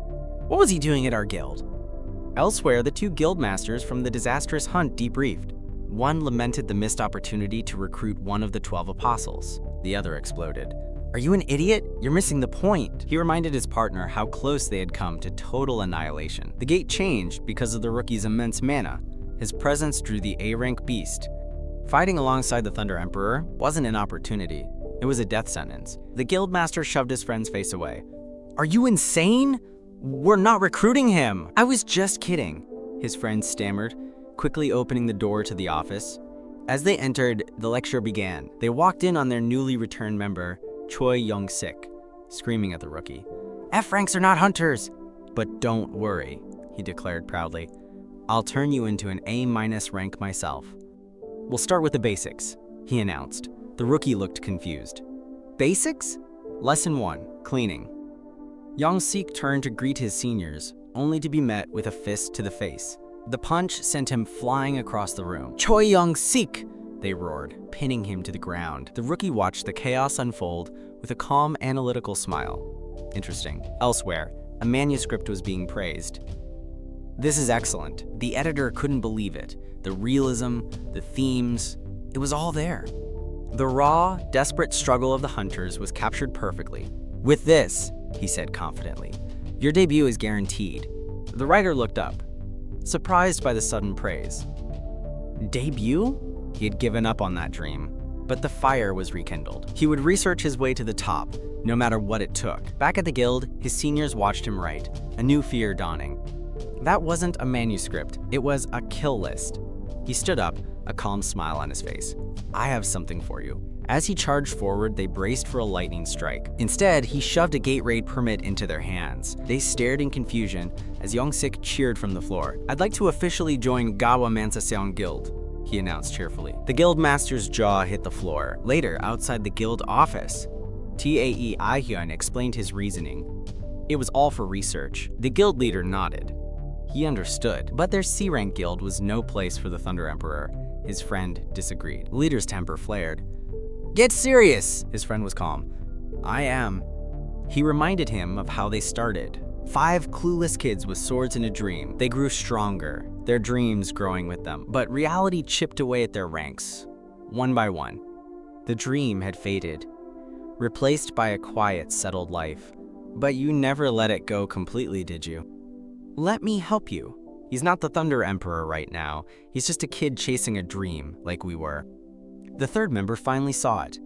S1: What was he doing at our guild?" Elsewhere, the two guildmasters from the disastrous hunt debriefed. One lamented the missed opportunity to recruit one of the 12 apostles. The other exploded. "Are you an idiot? You're missing the point." He reminded his partner how close they had come to total annihilation. The gate changed because of the rookie's immense mana. His presence drew the A-rank beast. Fighting alongside the Thunder Emperor wasn't an opportunity. It was a death sentence. The guildmaster shoved his friend's face away. "Are you insane? We're not recruiting him." "I was just kidding," his friend stammered, quickly opening the door to the office. As they entered, the lecture began. They walked in on their newly returned member, Choi Young-sik, screaming at the rookie. F ranks are not hunters! But don't worry, he declared proudly. I'll turn you into an A- rank myself. We'll start with the basics, he announced. The rookie looked confused. Basics? Lesson 1, cleaning. Young-sik turned to greet his seniors, only to be met with a fist to the face. The punch sent him flying across the room. Choi Young-sik! They roared, pinning him to the ground. The rookie watched the chaos unfold with a calm, analytical smile. Interesting. Elsewhere, a manuscript was being praised. This is excellent. The editor couldn't believe it. The realism, the themes, it was all there. The raw, desperate struggle of the hunters was captured perfectly. With this, he said confidently, your debut is guaranteed. The writer looked up, surprised by the sudden praise. Debut? He had given up on that dream, but the fire was rekindled. He would research his way to the top, no matter what it took. Back at the guild, his seniors watched him write, a new fear dawning. That wasn't a manuscript, it was a kill list. He stood up, a calm smile on his face. I have something for you. As he charged forward, they braced for a lightning strike. Instead, he shoved a gate raid permit into their hands. They stared in confusion as Young-sik cheered from the floor. I'd like to officially join Gawa Mansaseon Guild, he announced cheerfully. The guild master's jaw hit the floor. Later, outside the guild office, Tae I-hyun explained his reasoning. It was all for research. The guild leader nodded. He understood, but their C-rank guild was no place for the Thunder Emperor. His friend disagreed. The leader's temper flared. Get serious! His friend was calm. I am. He reminded him of how they started. 5 clueless kids with swords and a dream. They grew stronger, their dreams growing with them. But reality chipped away at their ranks, one by one. The dream had faded, replaced by a quiet, settled life. But you never let it go completely, did you? Let me help you. He's not the Thunder Emperor right now. He's just a kid chasing a dream, like we were. The third member finally saw it.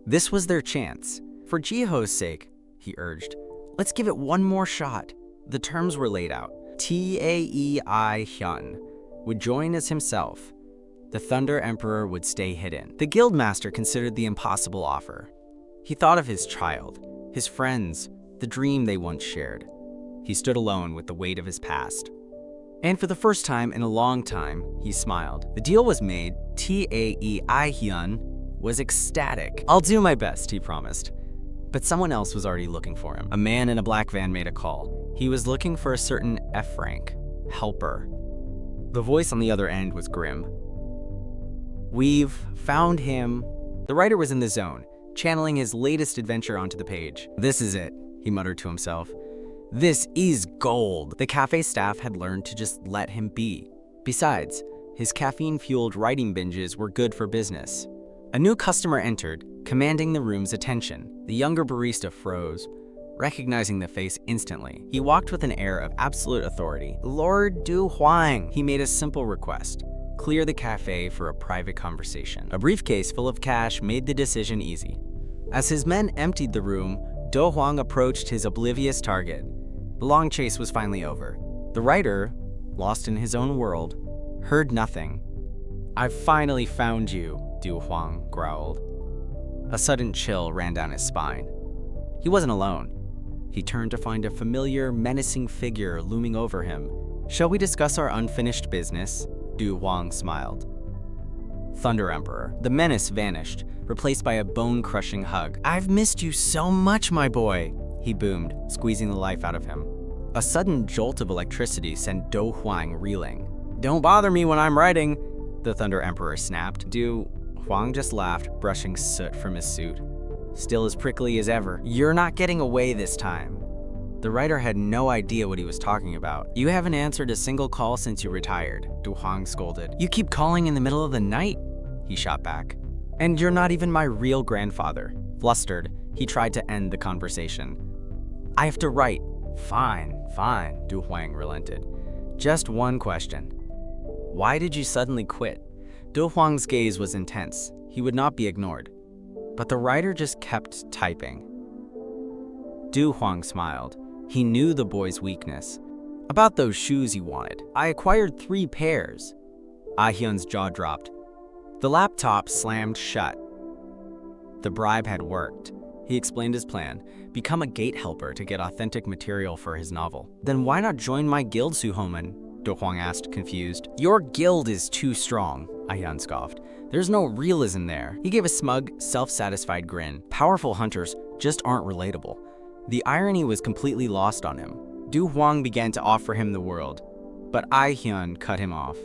S1: This was their chance. For Jiho's sake, he urged, let's give it one more shot. The terms were laid out. Tae I-hyun would join as himself. The Thunder Emperor would stay hidden. The guildmaster considered the impossible offer. He thought of his child, his friends, the dream they once shared. He stood alone with the weight of his past. And for the first time in a long time, he smiled. The deal was made. Tae I-hyun was ecstatic. I'll do my best, he promised. But someone else was already looking for him. A man in a black van made a call. He was looking for a certain F rank, helper. The voice on the other end was grim. We've found him. The writer was in the zone, channeling his latest adventure onto the page. This is it, he muttered to himself. This is gold. The cafe staff had learned to just let him be. Besides, his caffeine-fueled writing binges were good for business. A new customer entered, commanding the room's attention. The younger barista froze, recognizing the face instantly. He walked with an air of absolute authority. Lord Du Huang, he made a simple request. Clear the cafe for a private conversation. A briefcase full of cash made the decision easy. As his men emptied the room, Du Huang approached his oblivious target. The long chase was finally over. The writer, lost in his own world, heard nothing. I've finally found you, Du Huang growled. A sudden chill ran down his spine. He wasn't alone. He turned to find a familiar, menacing figure looming over him. Shall we discuss our unfinished business? Du Huang smiled. Thunder Emperor. The menace vanished, replaced by a bone-crushing hug. I've missed you so much, my boy, he boomed, squeezing the life out of him. A sudden jolt of electricity sent Du Huang reeling. Don't bother me when I'm writing, the Thunder Emperor snapped. Du Huang just laughed, brushing soot from his suit. Still as prickly as ever. You're not getting away this time. The writer had no idea what he was talking about. You haven't answered a single call since you retired, Du Huang scolded. You keep calling in the middle of the night, he shot back. And you're not even my real grandfather. Flustered, he tried to end the conversation. I have to write. Fine, Du Huang relented. Just one question. Why did you suddenly quit? Du Huang's gaze was intense. He would not be ignored. But the writer just kept typing. Du Huang smiled. He knew the boy's weakness. About those shoes he wanted. I acquired 3 pairs. Ah-hyun's jaw dropped. The laptop slammed shut. The bribe had worked. He explained his plan: become a gate helper to get authentic material for his novel. Then why not join my guild, Suhoman? Do Hwang asked, confused. Your guild is too strong, I-hyun scoffed. There's no realism there. He gave a smug, self-satisfied grin. Powerful hunters just aren't relatable. The irony was completely lost on him. Do Hwang began to offer him the world, but I-hyun cut him off.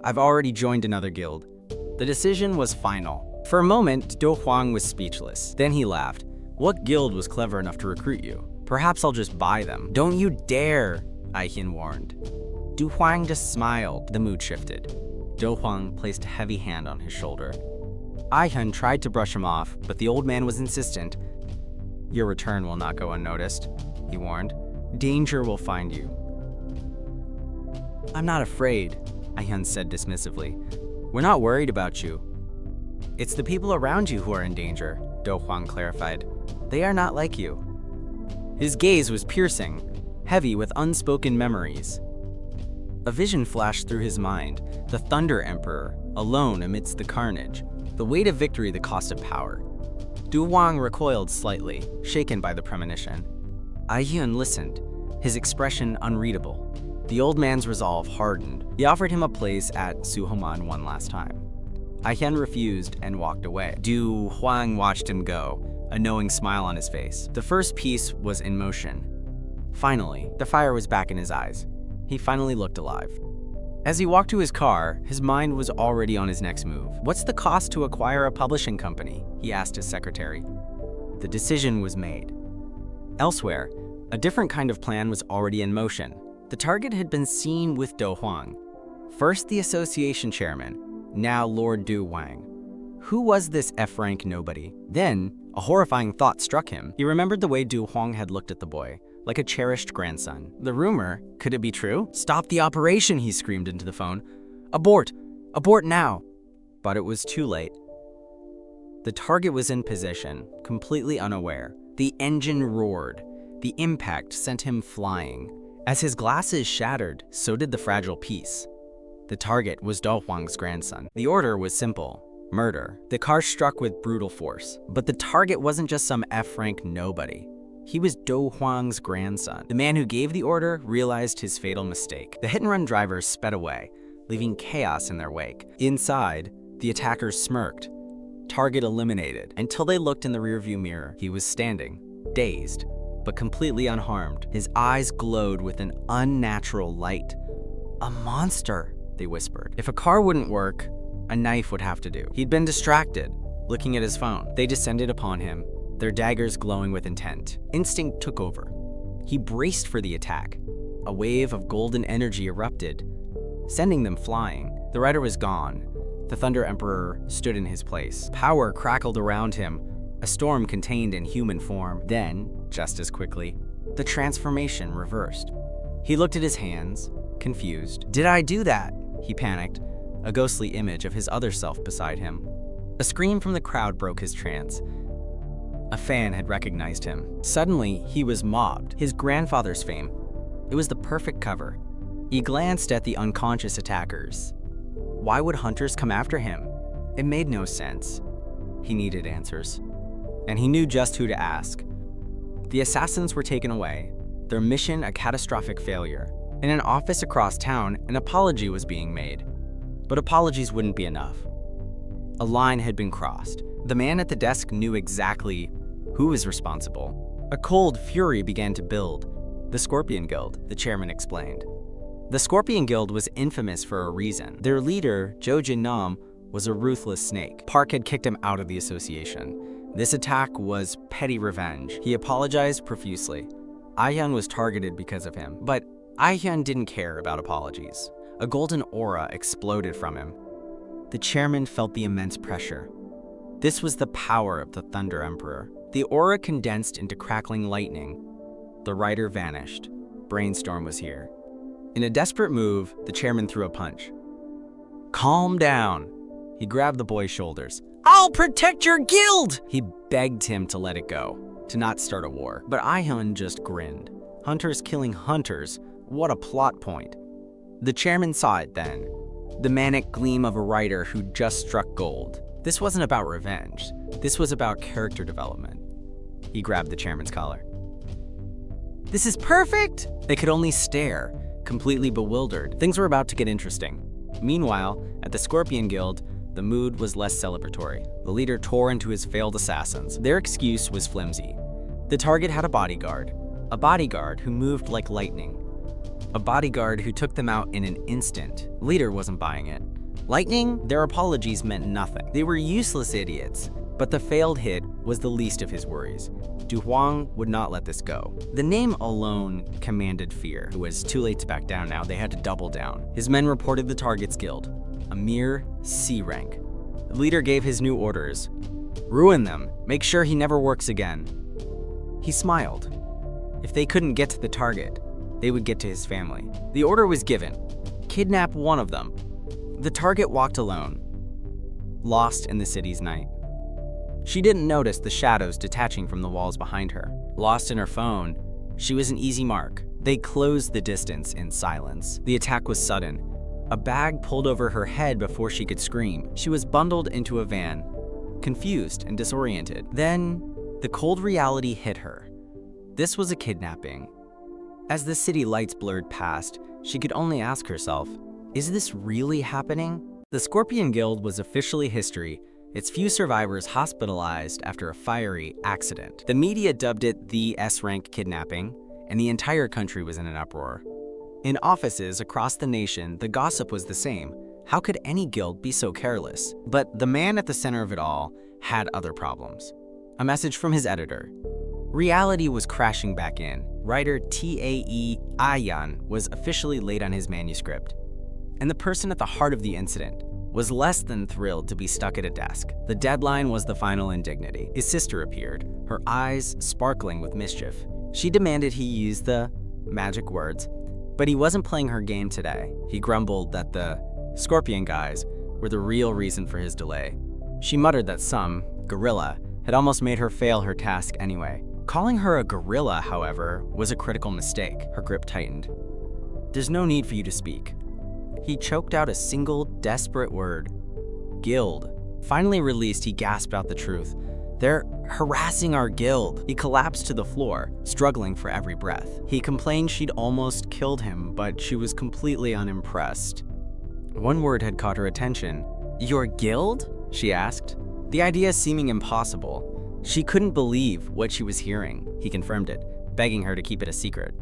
S1: I've already joined another guild. The decision was final. For a moment, Do Hwang was speechless. Then he laughed. What guild was clever enough to recruit you? Perhaps I'll just buy them. Don't you dare, I-hyun warned. Do Hwang just smiled. The mood shifted. Do Hwang placed a heavy hand on his shoulder. I-hyun tried to brush him off, but the old man was insistent. Your return will not go unnoticed, he warned. Danger will find you. I'm not afraid, I-hyun said dismissively. We're not worried about you. It's the people around you who are in danger, Do Hwang clarified. They are not like you. His gaze was piercing, heavy with unspoken memories. A vision flashed through his mind, the Thunder Emperor, alone amidst the carnage, the weight of victory, the cost of power. Du Hwang recoiled slightly, shaken by the premonition. I-hyun listened, his expression unreadable. The old man's resolve hardened. He offered him a place at Suhoman one last time. I-hyun refused and walked away. Du Hwang watched him go, a knowing smile on his face. The first piece was in motion. Finally, the fire was back in his eyes. He finally looked alive. As he walked to his car, his mind was already on his next move. What's the cost to acquire a publishing company? He asked his secretary. The decision was made. Elsewhere, a different kind of plan was already in motion. The target had been seen with Do Hwang. First the association chairman, now Lord Du Hwang. Who was this F-rank nobody? Then, a horrifying thought struck him. He remembered the way Du Hwang had looked at the boy, like a cherished grandson. The rumor, could it be true? Stop the operation, he screamed into the phone. Abort! Abort now! But it was too late. The target was in position, completely unaware. The engine roared. The impact sent him flying. As his glasses shattered, so did the fragile piece. The target was Do Hwang's grandson. The order was simple: murder. The car struck with brutal force. But the target wasn't just some F-rank nobody. He was Do Hwang's grandson. The man who gave the order realized his fatal mistake. The hit-and-run drivers sped away, leaving chaos in their wake. Inside, the attackers smirked. Target eliminated. Until they looked in the rearview mirror, he was standing, dazed, but completely unharmed. His eyes glowed with an unnatural light. A monster, they whispered. If a car wouldn't work, a knife would have to do. He'd been distracted, looking at his phone. They descended upon him, their daggers glowing with intent. Instinct took over. He braced for the attack. A wave of golden energy erupted, sending them flying. The rider was gone. The Thunder Emperor stood in his place. Power crackled around him, a storm contained in human form. Then, just as quickly, the transformation reversed. He looked at his hands, confused. Did I do that? He panicked, a ghostly image of his other self beside him. A scream from the crowd broke his trance. A fan had recognized him. Suddenly, he was mobbed. His grandfather's fame. It was the perfect cover. He glanced at the unconscious attackers. Why would hunters come after him? It made no sense. He needed answers. And he knew just who to ask. The assassins were taken away, their mission a catastrophic failure. In an office across town, an apology was being made. But apologies wouldn't be enough. A line had been crossed. The man at the desk knew exactly who was responsible. A cold fury began to build. The Scorpion Guild, the chairman explained. The Scorpion Guild was infamous for a reason. Their leader, Jo Jin-nam, was a ruthless snake. Park had kicked him out of the association. This attack was petty revenge. He apologized profusely. I-hyun was targeted because of him, but I-hyun didn't care about apologies. A golden aura exploded from him. The chairman felt the immense pressure. This was the power of the Thunder Emperor. The aura condensed into crackling lightning. The rider vanished. Brainstorm was here. In a desperate move, the chairman threw a punch. Calm down. He grabbed the boy's shoulders. I'll protect your guild! He begged him to let it go, to not start a war. But I-hyun just grinned. Hunters killing hunters, what a plot point. The chairman saw it then. the manic gleam of a writer who just struck gold. This wasn't about revenge. This was about character development. He grabbed the chairman's collar. "This is perfect!" They could only stare, completely bewildered. Things were about to get interesting. Meanwhile, at the Scorpion Guild, the mood was less celebratory. The leader tore into his failed assassins. Their excuse was flimsy. The target had a bodyguard who moved like lightning. A bodyguard who took them out in an instant. The leader wasn't buying it. Lightning? Their apologies meant nothing. They were useless idiots, but the failed hit was the least of his worries. Du Huang would not let this go. The name alone commanded fear. It was too late to back down now. They had to double down. His men reported the target's guild, a mere C rank. The leader gave his new orders. Ruin them. Make sure he never works again. He smiled. If they couldn't get to the target, they would get to his family. The order was given. Kidnap one of them. The target walked alone, lost in the city's night. She didn't notice the shadows detaching from the walls behind her. Lost in her phone, she was an easy mark. They closed the distance in silence. The attack was sudden. A bag pulled over her head before she could scream. She was bundled into a van, confused and disoriented. Then, the cold reality hit her. This was a kidnapping. As the city lights blurred past, she could only ask herself, is this really happening? The Scorpion Guild was officially history, its few survivors hospitalized after a fiery accident. The media dubbed it the S-rank kidnapping, and the entire country was in an uproar. In offices across the nation, the gossip was the same. How could any guild be so careless? But the man at the center of it all had other problems. A message from his editor. Reality was crashing back in. Writer Tae I-hyun was officially late on his manuscript. And the person at the heart of the incident was less than thrilled to be stuck at a desk. The deadline was the final indignity. His sister appeared, her eyes sparkling with mischief. She demanded he use the magic words, but he wasn't playing her game today. He grumbled that the Scorpion guys were the real reason for his delay. She muttered that some gorilla had almost made her fail her task anyway. Calling her a gorilla, however, was a critical mistake. Her grip tightened. "There's no need for you to speak." He choked out a single, desperate word. "Guild." Finally released, he gasped out the truth. "They're harassing our guild." He collapsed to the floor, struggling for every breath. He complained she'd almost killed him, but she was completely unimpressed. One word had caught her attention. "Your guild?" she asked, the idea seeming impossible. She couldn't believe what she was hearing. He confirmed it, begging her to keep it a secret.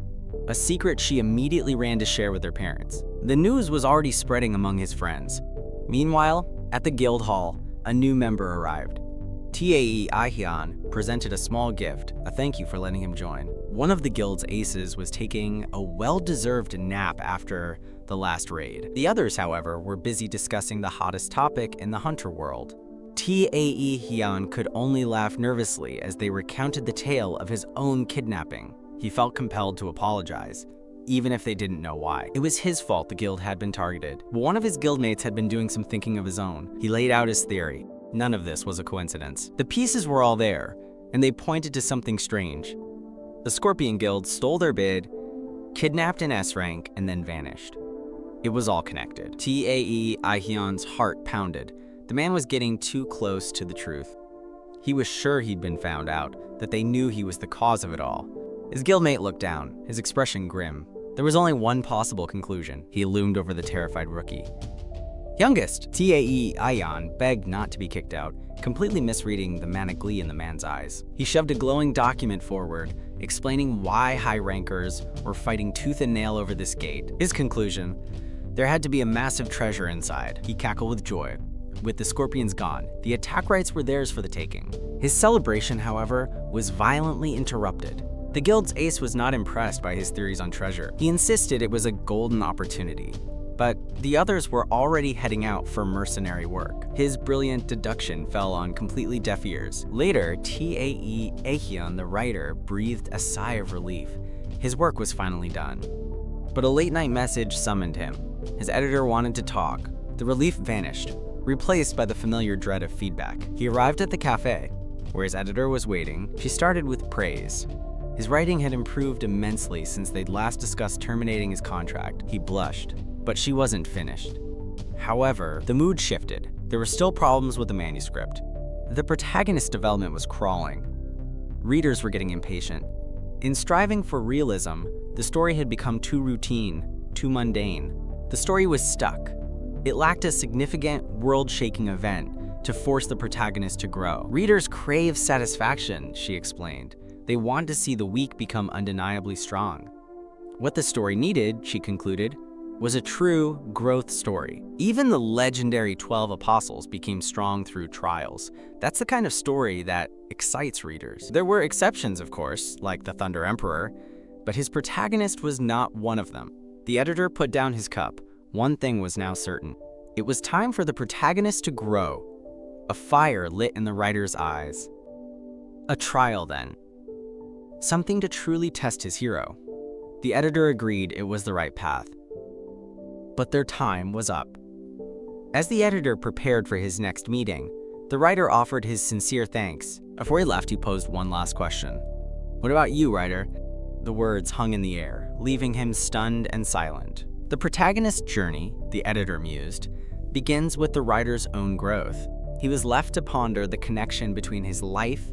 S1: A secret she immediately ran to share with her parents. The news was already spreading among his friends. Meanwhile, at the guild hall, a new member arrived. Tae I-hyun presented a small gift, a thank you for letting him join. One of the guild's aces was taking a well-deserved nap after the last raid. The others, however, were busy discussing the hottest topic in the hunter world. Tae I-hyun could only laugh nervously as they recounted the tale of his own kidnapping. He felt compelled to apologize, even if they didn't know why. It was his fault the guild had been targeted, but one of his guildmates had been doing some thinking of his own. He laid out his theory. None of this was a coincidence. The pieces were all there, and they pointed to something strange. The Scorpion Guild stole their bid, kidnapped an S-rank, and then vanished. It was all connected. Tae I-hyun's heart pounded. The man was getting too close to the truth. He was sure he'd been found out, that they knew he was the cause of it all. His guildmate looked down, his expression grim. There was only one possible conclusion. He loomed over the terrified rookie. "Youngest!" Tae I-hyun begged not to be kicked out, completely misreading the manic glee in the man's eyes. He shoved a glowing document forward, explaining why high rankers were fighting tooth and nail over this gate. His conclusion: there had to be a massive treasure inside. He cackled with joy. With the Scorpions gone, the attack rights were theirs for the taking. His celebration, however, was violently interrupted. The guild's ace was not impressed by his theories on treasure. He insisted it was a golden opportunity. But the others were already heading out for mercenary work. His brilliant deduction fell on completely deaf ears. Later, Tae I-hyun, the writer, breathed a sigh of relief. His work was finally done. But a late-night message summoned him. His editor wanted to talk. The relief vanished, replaced by the familiar dread of feedback. He arrived at the cafe, where his editor was waiting. She started with praise. His writing had improved immensely since they'd last discussed terminating his contract. He blushed, but she wasn't finished. However, the mood shifted. There were still problems with the manuscript. The protagonist's development was crawling. Readers were getting impatient. In striving for realism, the story had become too routine, too mundane. The story was stuck. It lacked a significant, world-shaking event to force the protagonist to grow. Readers crave satisfaction, she explained. They want to see the weak become undeniably strong. What the story needed, she concluded, was a true growth story. Even the legendary 12 apostles became strong through trials. That's the kind of story that excites readers. There were exceptions, of course, like the Thunder Emperor, but his protagonist was not one of them. The editor put down his cup. One thing was now certain. It was time for the protagonist to grow. A fire lit in the writer's eyes. A trial, then. Something to truly test his hero. The editor agreed it was the right path. But their time was up. As the editor prepared for his next meeting, the writer offered his sincere thanks. Before he left, he posed one last question. "What about you, writer?" The words hung in the air, leaving him stunned and silent. The protagonist's journey, the editor mused, begins with the writer's own growth. He was left to ponder the connection between his life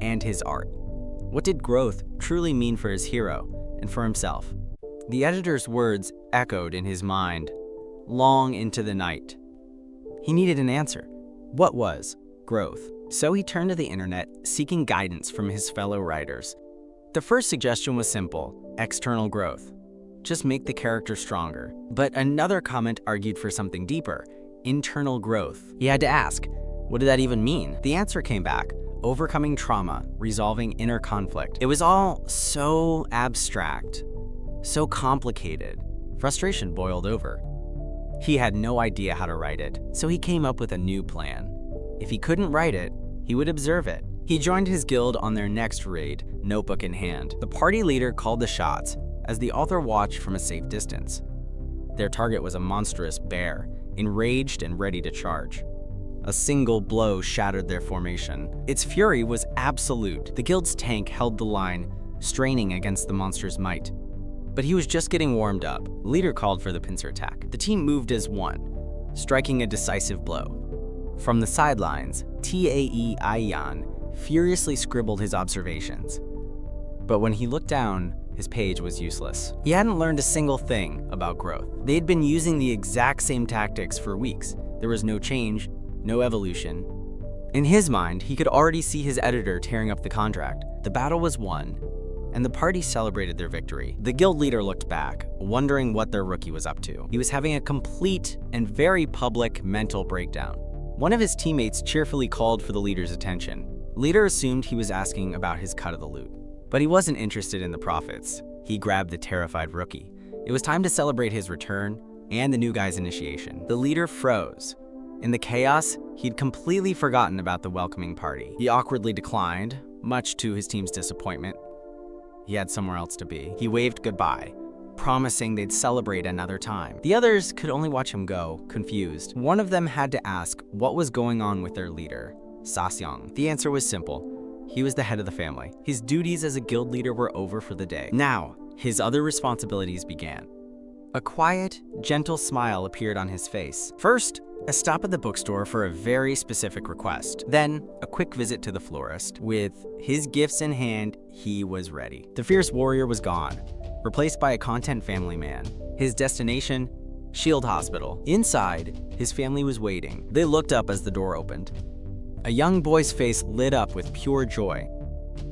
S1: and his art. What did growth truly mean for his hero and for himself? The editor's words echoed in his mind long into the night. He needed an answer. What was growth? So he turned to the internet, seeking guidance from his fellow writers. The first suggestion was simple: external growth. Just make the character stronger. But another comment argued for something deeper: internal growth. He had to ask, what did that even mean? The answer came back: overcoming trauma, resolving inner conflict. It was all so abstract, so complicated. Frustration boiled over. He had no idea how to write it, so he came up with a new plan. If he couldn't write it, he would observe it. He joined his guild on their next raid, notebook in hand. The party leader called the shots as the author watched from a safe distance. Their target was a monstrous bear, enraged and ready to charge. A single blow shattered their formation. Its fury was absolute. The guild's tank held the line, straining against the monster's might. But he was just getting warmed up. The leader called for the pincer attack. The team moved as one, striking a decisive blow. From the sidelines, Tae I-hyun furiously scribbled his observations. But when he looked down, his page was useless. He hadn't learned a single thing about growth. They had been using the exact same tactics for weeks. There was no change, no evolution. In his mind, he could already see his editor tearing up the contract. The battle was won, and the party celebrated their victory. The guild leader looked back, wondering what their rookie was up to. He was having a complete and very public mental breakdown. One of his teammates cheerfully called for the leader's attention. The leader assumed he was asking about his cut of the loot, but he wasn't interested in the profits. He grabbed the terrified rookie. It was time to celebrate his return and the new guy's initiation. The leader froze. In the chaos, he'd completely forgotten about the welcoming party. He awkwardly declined, much to his team's disappointment. He had somewhere else to be. He waved goodbye, promising they'd celebrate another time. The others could only watch him go, confused. One of them had to ask what was going on with their leader, Sasyong. The answer was simple. He was the head of the family. His duties as a guild leader were over for the day. Now, his other responsibilities began. A quiet, gentle smile appeared on his face. First, a stop at the bookstore for a very specific request. Then, a quick visit to the florist. With his gifts in hand, he was ready. The fierce warrior was gone, replaced by a content family man. His destination, Shield Hospital. Inside, his family was waiting. They looked up as the door opened. A young boy's face lit up with pure joy.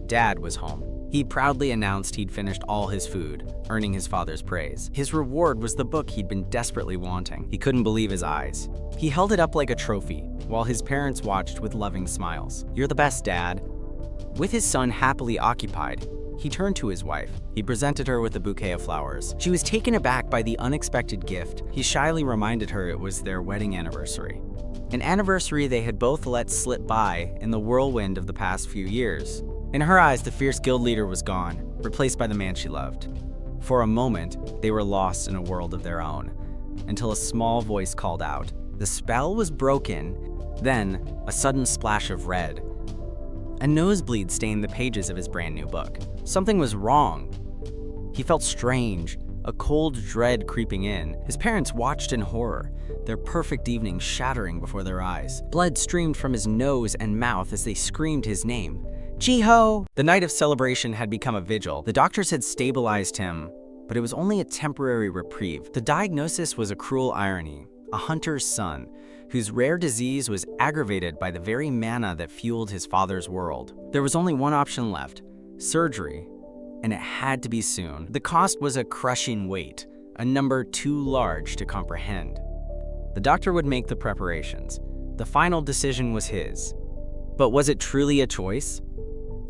S1: Dad was home. He proudly announced he'd finished all his food, earning his father's praise. His reward was the book he'd been desperately wanting. He couldn't believe his eyes. He held it up like a trophy, while his parents watched with loving smiles. "You're the best, Dad." With his son happily occupied, he turned to his wife. He presented her with a bouquet of flowers. She was taken aback by the unexpected gift. He shyly reminded her it was their wedding anniversary. An anniversary they had both let slip by in the whirlwind of the past few years. In her eyes, the fierce guild leader was gone, replaced by the man she loved. For a moment, they were lost in a world of their own, until a small voice called out. The spell was broken, then a sudden splash of red. A nosebleed stained the pages of his brand new book. Something was wrong. He felt strange, a cold dread creeping in. His parents watched in horror, their perfect evening shattering before their eyes. Blood streamed from his nose and mouth as they screamed his name. Ji-ho! The night of celebration had become a vigil. The doctors had stabilized him, but it was only a temporary reprieve. The diagnosis was a cruel irony. A hunter's son, whose rare disease was aggravated by the very mana that fueled his father's world. There was only one option left: surgery, and it had to be soon. The cost was a crushing weight, a number too large to comprehend. The doctor would make the preparations. The final decision was his. But was it truly a choice?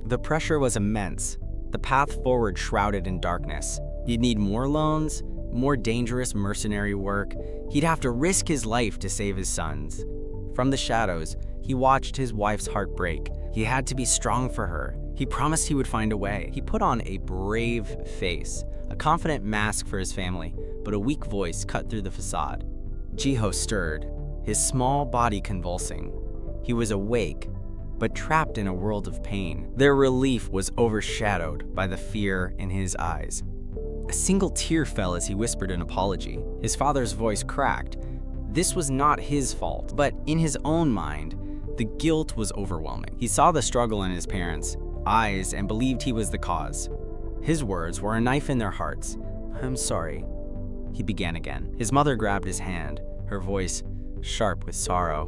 S1: The pressure was immense, the path forward shrouded in darkness. He'd need more loans, more dangerous mercenary work. He'd have to risk his life to save his sons. From the shadows, he watched his wife's heart break. He had to be strong for her. He promised he would find a way. He put on a brave face, a confident mask for his family, but a weak voice cut through the facade. Ji-ho stirred, his small body convulsing. He was awake, but trapped in a world of pain. Their relief was overshadowed by the fear in his eyes. A single tear fell as he whispered an apology. His father's voice cracked. This was not his fault, but in his own mind, the guilt was overwhelming. He saw the struggle in his parents' eyes and believed he was the cause. His words were a knife in their hearts. "I'm sorry," he began again. His mother grabbed his hand, her voice sharp with sorrow.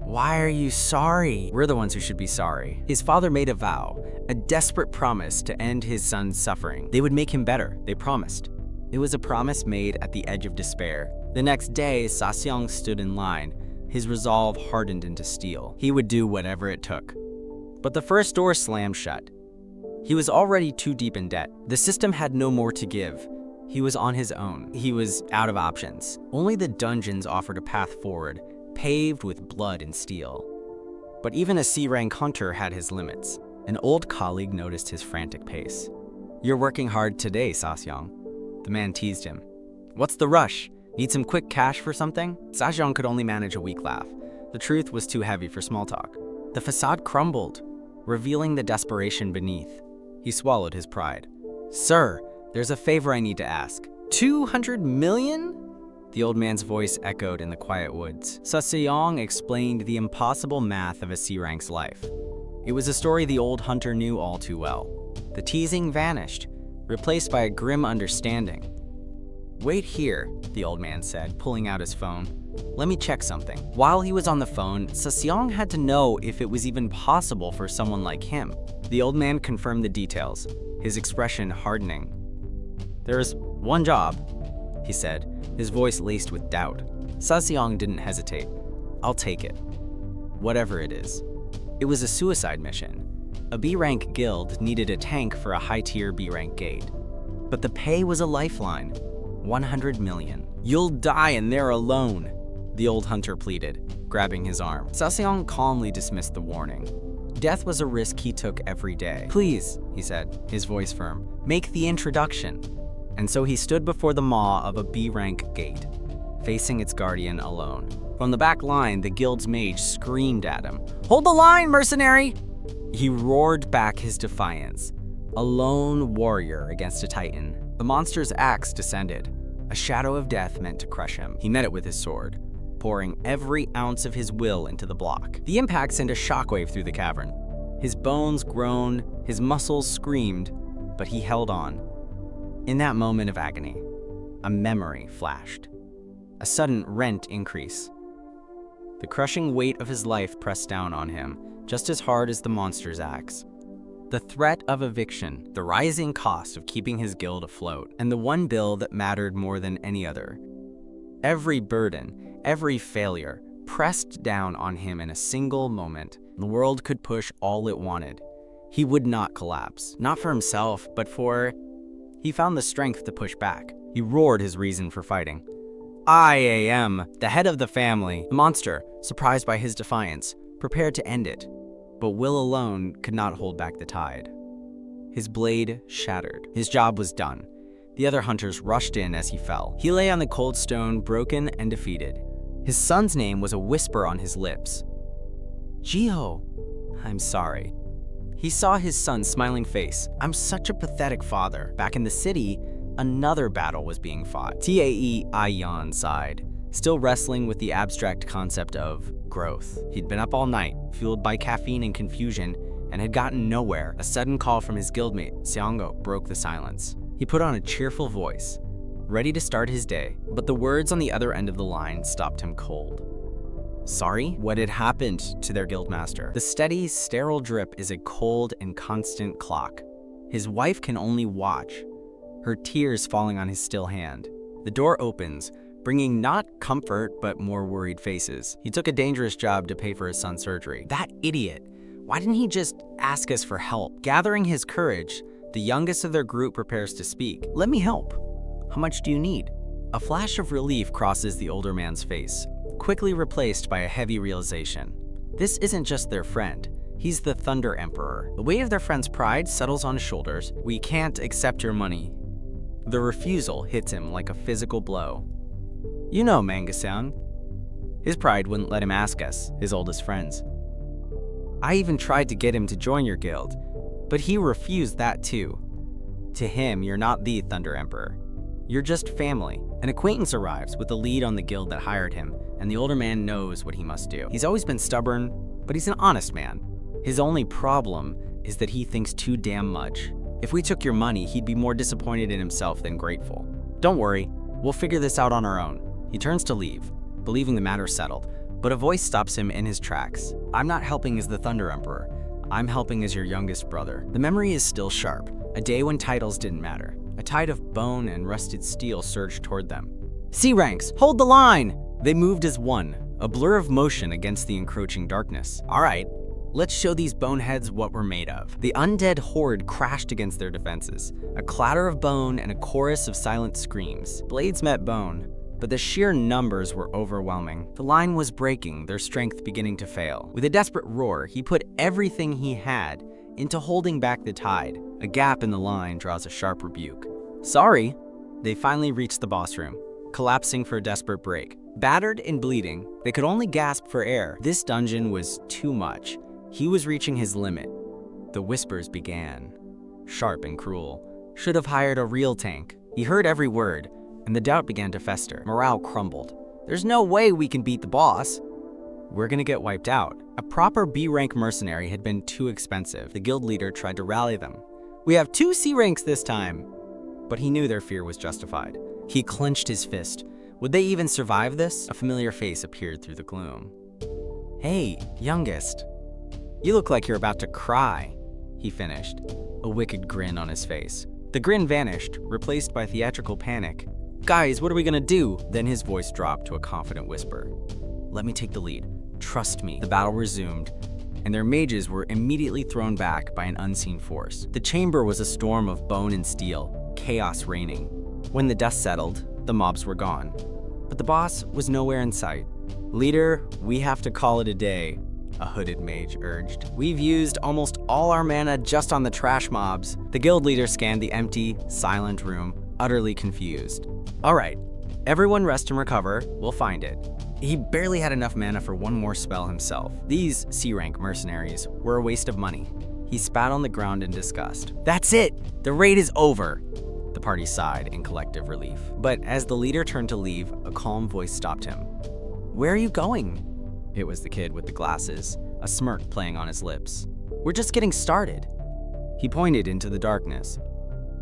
S1: "Why are you sorry? We're the ones who should be sorry." His father made a vow, a desperate promise to end his son's suffering. They would make him better, they promised. It was a promise made at the edge of despair. The next day, Saseong stood in line, his resolve hardened into steel. He would do whatever it took. But the first door slammed shut. He was already too deep in debt. The system had no more to give. He was on his own. He was out of options. Only the dungeons offered a path forward, paved with blood and steel. But even a C-rank hunter had his limits. An old colleague noticed his frantic pace. "You're working hard today, Saseong." The man teased him. "What's the rush? Need some quick cash for something?" Saseong could only manage a weak laugh. The truth was too heavy for small talk. The facade crumbled, revealing the desperation beneath. He swallowed his pride. "Sir, there's a favor I need to ask." 200 million? The old man's voice echoed in the quiet woods. Saseong explained the impossible math of a C-rank's life. It was a story the old hunter knew all too well. The teasing vanished, replaced by a grim understanding. "Wait here," the old man said, pulling out his phone. "Let me check something." While he was on the phone, Saseong had to know if it was even possible for someone like him. The old man confirmed the details, his expression hardening. "There's one job," he said, his voice laced with doubt. Saseong didn't hesitate. "I'll take it. Whatever it is." It was a suicide mission. A B-rank guild needed a tank for a high-tier B-rank gate. But the pay was a lifeline. 100 million. "You'll die in there alone," the old hunter pleaded, grabbing his arm. Saseong calmly dismissed the warning. Death was a risk he took every day. "Please," he said, his voice firm, "make the introduction." And so he stood before the maw of a B-rank gate, facing its guardian alone. From the back line, the guild's mage screamed at him. "Hold the line, mercenary!" He roared back his defiance, a lone warrior against a titan. The monster's axe descended, a shadow of death meant to crush him. He met it with his sword, pouring every ounce of his will into the block. The impact sent a shockwave through the cavern. His bones groaned, his muscles screamed, but he held on. In that moment of agony, a memory flashed. A sudden rent increase. The crushing weight of his life pressed down on him, just as hard as the monster's axe. The threat of eviction, the rising cost of keeping his guild afloat, and the one bill that mattered more than any other. Every burden, every failure, pressed down on him in a single moment. The world could push all it wanted. He would not collapse, not for himself, but for... He found the strength to push back. He roared his reason for fighting. "I am the head of the family." The monster, surprised by his defiance, prepared to end it, but will alone could not hold back the tide. His blade shattered. His job was done. The other hunters rushed in as he fell. He lay on the cold stone, broken and defeated. His son's name was a whisper on his lips. "Ji-ho, I'm sorry." He saw his son's smiling face. "I'm such a pathetic father." Back in the city, another battle was being fought. Tae I-hyun sighed, still wrestling with the abstract concept of growth. He'd been up all night, fueled by caffeine and confusion, and had gotten nowhere. A sudden call from his guildmate, Seongo, broke the silence. He put on a cheerful voice, ready to start his day, but the words on the other end of the line stopped him cold. Sorry? What had happened to their guildmaster? The steady, sterile drip is a cold and constant clock. His wife can only watch, her tears falling on his still hand. The door opens, bringing not comfort, but more worried faces. He took a dangerous job to pay for his son's surgery. That idiot. Why didn't he just ask us for help? Gathering his courage, the youngest of their group prepares to speak. Let me help. How much do you need? A flash of relief crosses the older man's face, quickly replaced by a heavy realization. This isn't just their friend. He's the Thunder Emperor. The weight of their friend's pride settles on his shoulders. We can't accept your money. The refusal hits him like a physical blow. You know Manga-san. His pride wouldn't let him ask us, his oldest friends. I even tried to get him to join your guild, but he refused that too. To him, you're not the Thunder Emperor. You're just family. An acquaintance arrives with the lead on the guild that hired him, and the older man knows what he must do. He's always been stubborn, but he's an honest man. His only problem is that he thinks too damn much. If we took your money, he'd be more disappointed in himself than grateful. Don't worry, we'll figure this out on our own. He turns to leave, believing the matter settled, but a voice stops him in his tracks. I'm not helping as the Thunder Emperor. I'm helping as your youngest brother. The memory is still sharp, a day when titles didn't matter. A tide of bone and rusted steel surged toward them. C-ranks, hold the line! They moved as one, a blur of motion against the encroaching darkness. All right, let's show these boneheads what we're made of. The undead horde crashed against their defenses, a clatter of bone and a chorus of silent screams. Blades met bone, but the sheer numbers were overwhelming. The line was breaking, their strength beginning to fail. With a desperate roar, he put everything he had into holding back the tide. A gap in the line draws a sharp rebuke. Sorry. They finally reached the boss room, collapsing for a desperate break. Battered and bleeding, they could only gasp for air. This dungeon was too much. He was reaching his limit. The whispers began, sharp and cruel. Should have hired a real tank. He heard every word, and the doubt began to fester. Morale crumbled. There's no way we can beat the boss. We're gonna get wiped out. A proper B-rank mercenary had been too expensive. The guild leader tried to rally them. We have 2 C-ranks this time. But he knew their fear was justified. He clenched his fist. Would they even survive this? A familiar face appeared through the gloom. Hey, youngest. You look like you're about to cry, he finished, a wicked grin on his face. The grin vanished, replaced by theatrical panic. Guys, what are we gonna do? Then his voice dropped to a confident whisper. Let me take the lead. Trust me. The battle resumed, and their mages were immediately thrown back by an unseen force. The chamber was a storm of bone and steel, chaos reigning. When the dust settled, the mobs were gone. But the boss was nowhere in sight. Leader, we have to call it a day, a hooded mage urged. We've used almost all our mana just on the trash mobs. The guild leader scanned the empty, silent room, utterly confused. All right, everyone rest and recover, we'll find it. He barely had enough mana for one more spell himself. These C-rank mercenaries were a waste of money. He spat on the ground in disgust. That's it! The raid is over! The party sighed in collective relief. But as the leader turned to leave, a calm voice stopped him. Where are you going? It was the kid with the glasses, a smirk playing on his lips. We're just getting started. He pointed into the darkness.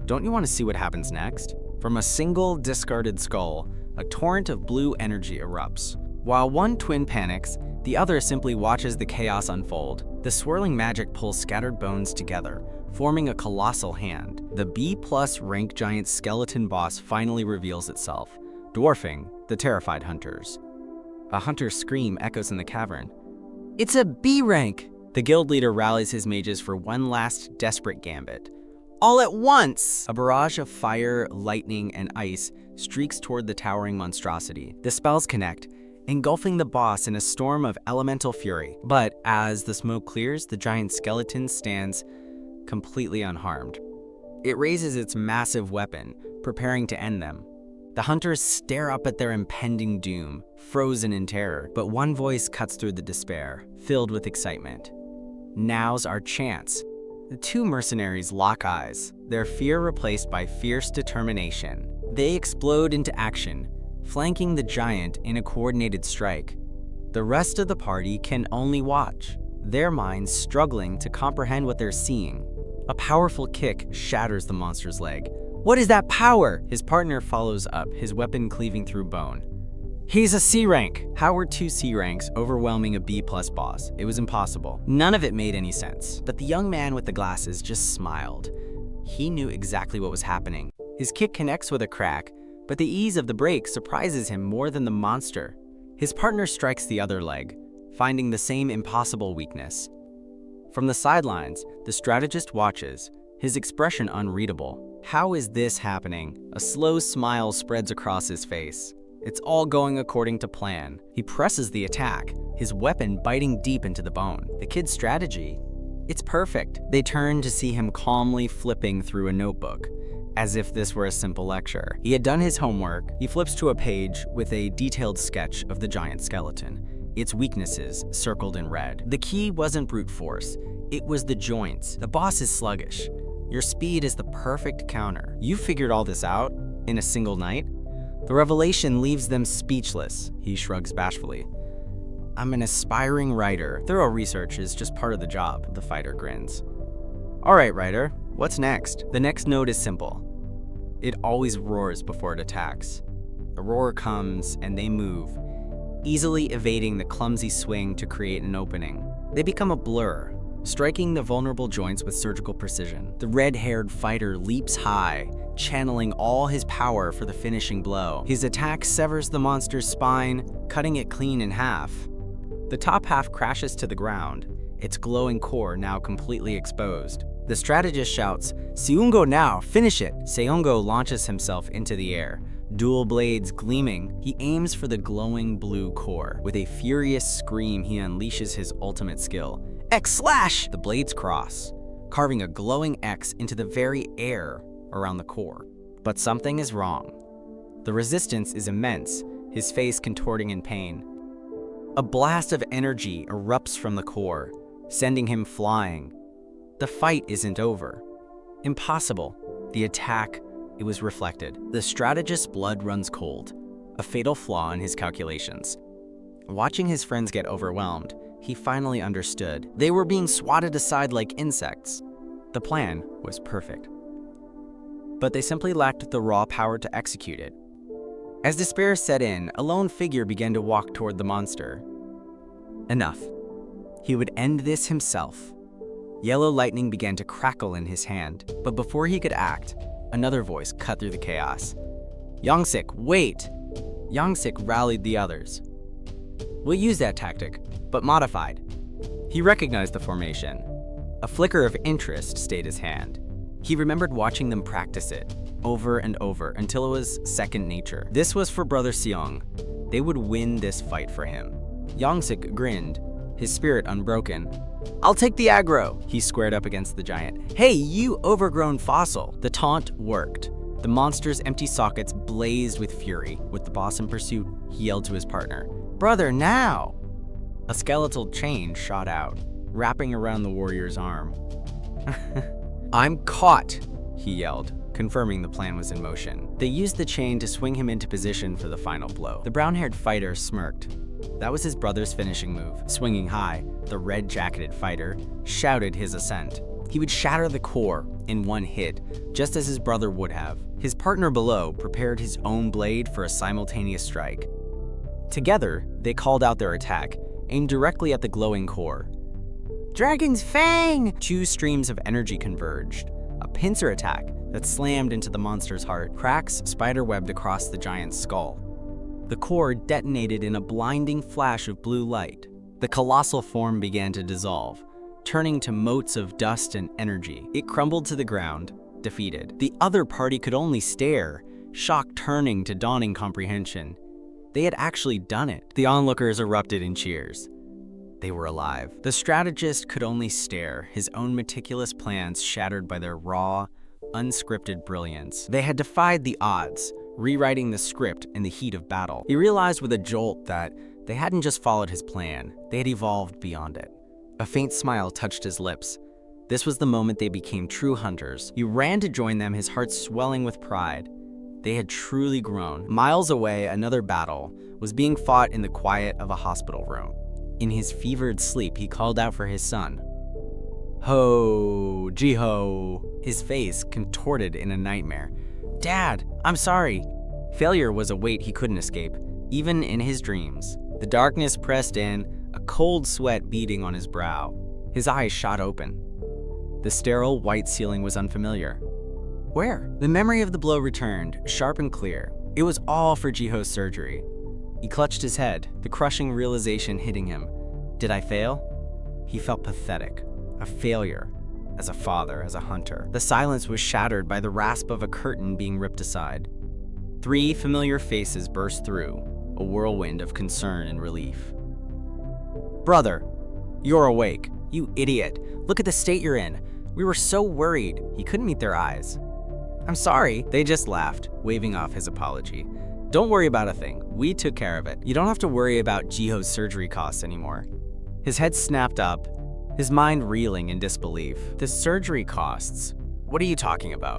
S1: Don't you want to see what happens next? From a single discarded skull, a torrent of blue energy erupts. While one twin panics, the other simply watches the chaos unfold. The swirling magic pulls scattered bones together, forming a colossal hand. The B+ rank giant skeleton boss finally reveals itself, dwarfing the terrified hunters. A hunter's scream echoes in the cavern. It's a B rank! The guild leader rallies his mages for one last desperate gambit. All at once! A barrage of fire, lightning, and ice streaks toward the towering monstrosity. The spells connect, engulfing the boss in a storm of elemental fury. But as the smoke clears, the giant skeleton stands completely unharmed. It raises its massive weapon, preparing to end them. The hunters stare up at their impending doom, frozen in terror, but one voice cuts through the despair, filled with excitement. Now's our chance. The two mercenaries lock eyes, their fear replaced by fierce determination. They explode into action, flanking the giant in a coordinated strike. The rest of the party can only watch, their minds struggling to comprehend what they're seeing. A powerful kick shatters the monster's leg. "What is that power?" His partner follows up, his weapon cleaving through bone. "He's a C rank." How were 2 C ranks overwhelming a B+ boss? It was impossible. None of it made any sense. But the young man with the glasses just smiled. He knew exactly what was happening. His kick connects with a crack, but the ease of the break surprises him more than the monster. His partner strikes the other leg, finding the same impossible weakness. From the sidelines, the strategist watches, his expression unreadable. How is this happening? A slow smile spreads across his face. It's all going according to plan. He presses the attack, his weapon biting deep into the bone. The kid's strategy? It's perfect. They turn to see him calmly flipping through a notebook, as if this were a simple lecture. He had done his homework. He flips to a page with a detailed sketch of the giant skeleton, its weaknesses circled in red. The key wasn't brute force, it was the joints. The boss is sluggish. Your speed is the perfect counter. You figured all this out in a single night? The revelation leaves them speechless. He shrugs bashfully. "I'm an aspiring writer. Thorough research is just part of the job," the fighter grins. "All right, writer, what's next?" The next note is simple. It always roars before it attacks. A roar comes and they move, easily evading the clumsy swing to create an opening. They become a blur, striking the vulnerable joints with surgical precision. The red-haired fighter leaps high, channeling all his power for the finishing blow. His attack severs the monster's spine, cutting it clean in half. The top half crashes to the ground, its glowing core now completely exposed. The strategist shouts, "Seungo now, finish it!" Seungo launches himself into the air, dual blades gleaming. He aims for the glowing blue core. With a furious scream, he unleashes his ultimate skill. X-slash! The blades cross, carving a glowing X into the very air around the core. But something is wrong. The resistance is immense, his face contorting in pain. A blast of energy erupts from the core, sending him flying. The fight isn't over. Impossible. The attack, it was reflected. The strategist's blood runs cold, a fatal flaw in his calculations. Watching his friends get overwhelmed, he finally understood. They were being swatted aside like insects. The plan was perfect, but they simply lacked the raw power to execute it. As despair set in, a lone figure began to walk toward the monster. Enough. He would end this himself. Yellow lightning began to crackle in his hand, but before he could act, another voice cut through the chaos. "Yongsik, wait!" Yongsik rallied the others. "We'll use that tactic, but modified." He recognized the formation. A flicker of interest stayed his hand. He remembered watching them practice it, over and over, until it was second nature. This was for Brother Seong. They would win this fight for him. Yongsik grinned, his spirit unbroken. "I'll take the aggro." He squared up against the giant. "Hey, you overgrown fossil." The taunt worked. The monster's empty sockets blazed with fury. With the boss in pursuit, he yelled to his partner, "Brother, now!" A skeletal chain shot out, wrapping around the warrior's arm. "I'm caught," he yelled, confirming the plan was in motion. They used the chain to swing him into position for the final blow. The brown-haired fighter smirked. That was his brother's finishing move. Swinging high, the red-jacketed fighter shouted his assent. He would shatter the core in one hit, just as his brother would have. His partner below prepared his own blade for a simultaneous strike. Together, they called out their attack, aimed directly at the glowing core. "Dragon's Fang!" Two streams of energy converged. A pincer attack that slammed into the monster's heart. Cracks spiderwebbed across the giant's skull. The core detonated in a blinding flash of blue light. The colossal form began to dissolve, turning to motes of dust and energy. It crumbled to the ground, defeated. The other party could only stare, shock turning to dawning comprehension. They had actually done it. The onlookers erupted in cheers. They were alive. The strategist could only stare, his own meticulous plans shattered by their raw, unscripted brilliance. They had defied the odds, rewriting the script in the heat of battle. He realized with a jolt that they hadn't just followed his plan, they had evolved beyond it. A faint smile touched his lips. This was the moment they became true hunters. He ran to join them, his heart swelling with pride. They had truly grown. Miles away, another battle was being fought in the quiet of a hospital room. In his fevered sleep, he called out for his son. Ho, Jiho. His face contorted in a nightmare. Dad, I'm sorry. Failure was a weight he couldn't escape, even in his dreams. The darkness pressed in, a cold sweat beading on his brow. His eyes shot open. The sterile white ceiling was unfamiliar. Where? The memory of the blow returned, sharp and clear. It was all for Jiho's surgery. He clutched his head, the crushing realization hitting him. Did I fail? He felt pathetic. A failure. As a father, as a hunter. The silence was shattered by the rasp of a curtain being ripped aside. 3 familiar faces burst through, a whirlwind of concern and relief. Brother, you're awake. You idiot. Look at the state you're in. We were so worried. He couldn't meet their eyes. I'm sorry. They just laughed, waving off his apology. Don't worry about a thing. We took care of it. You don't have to worry about Jiho's surgery costs anymore. His head snapped up, his mind reeling in disbelief. The surgery costs? What are you talking about?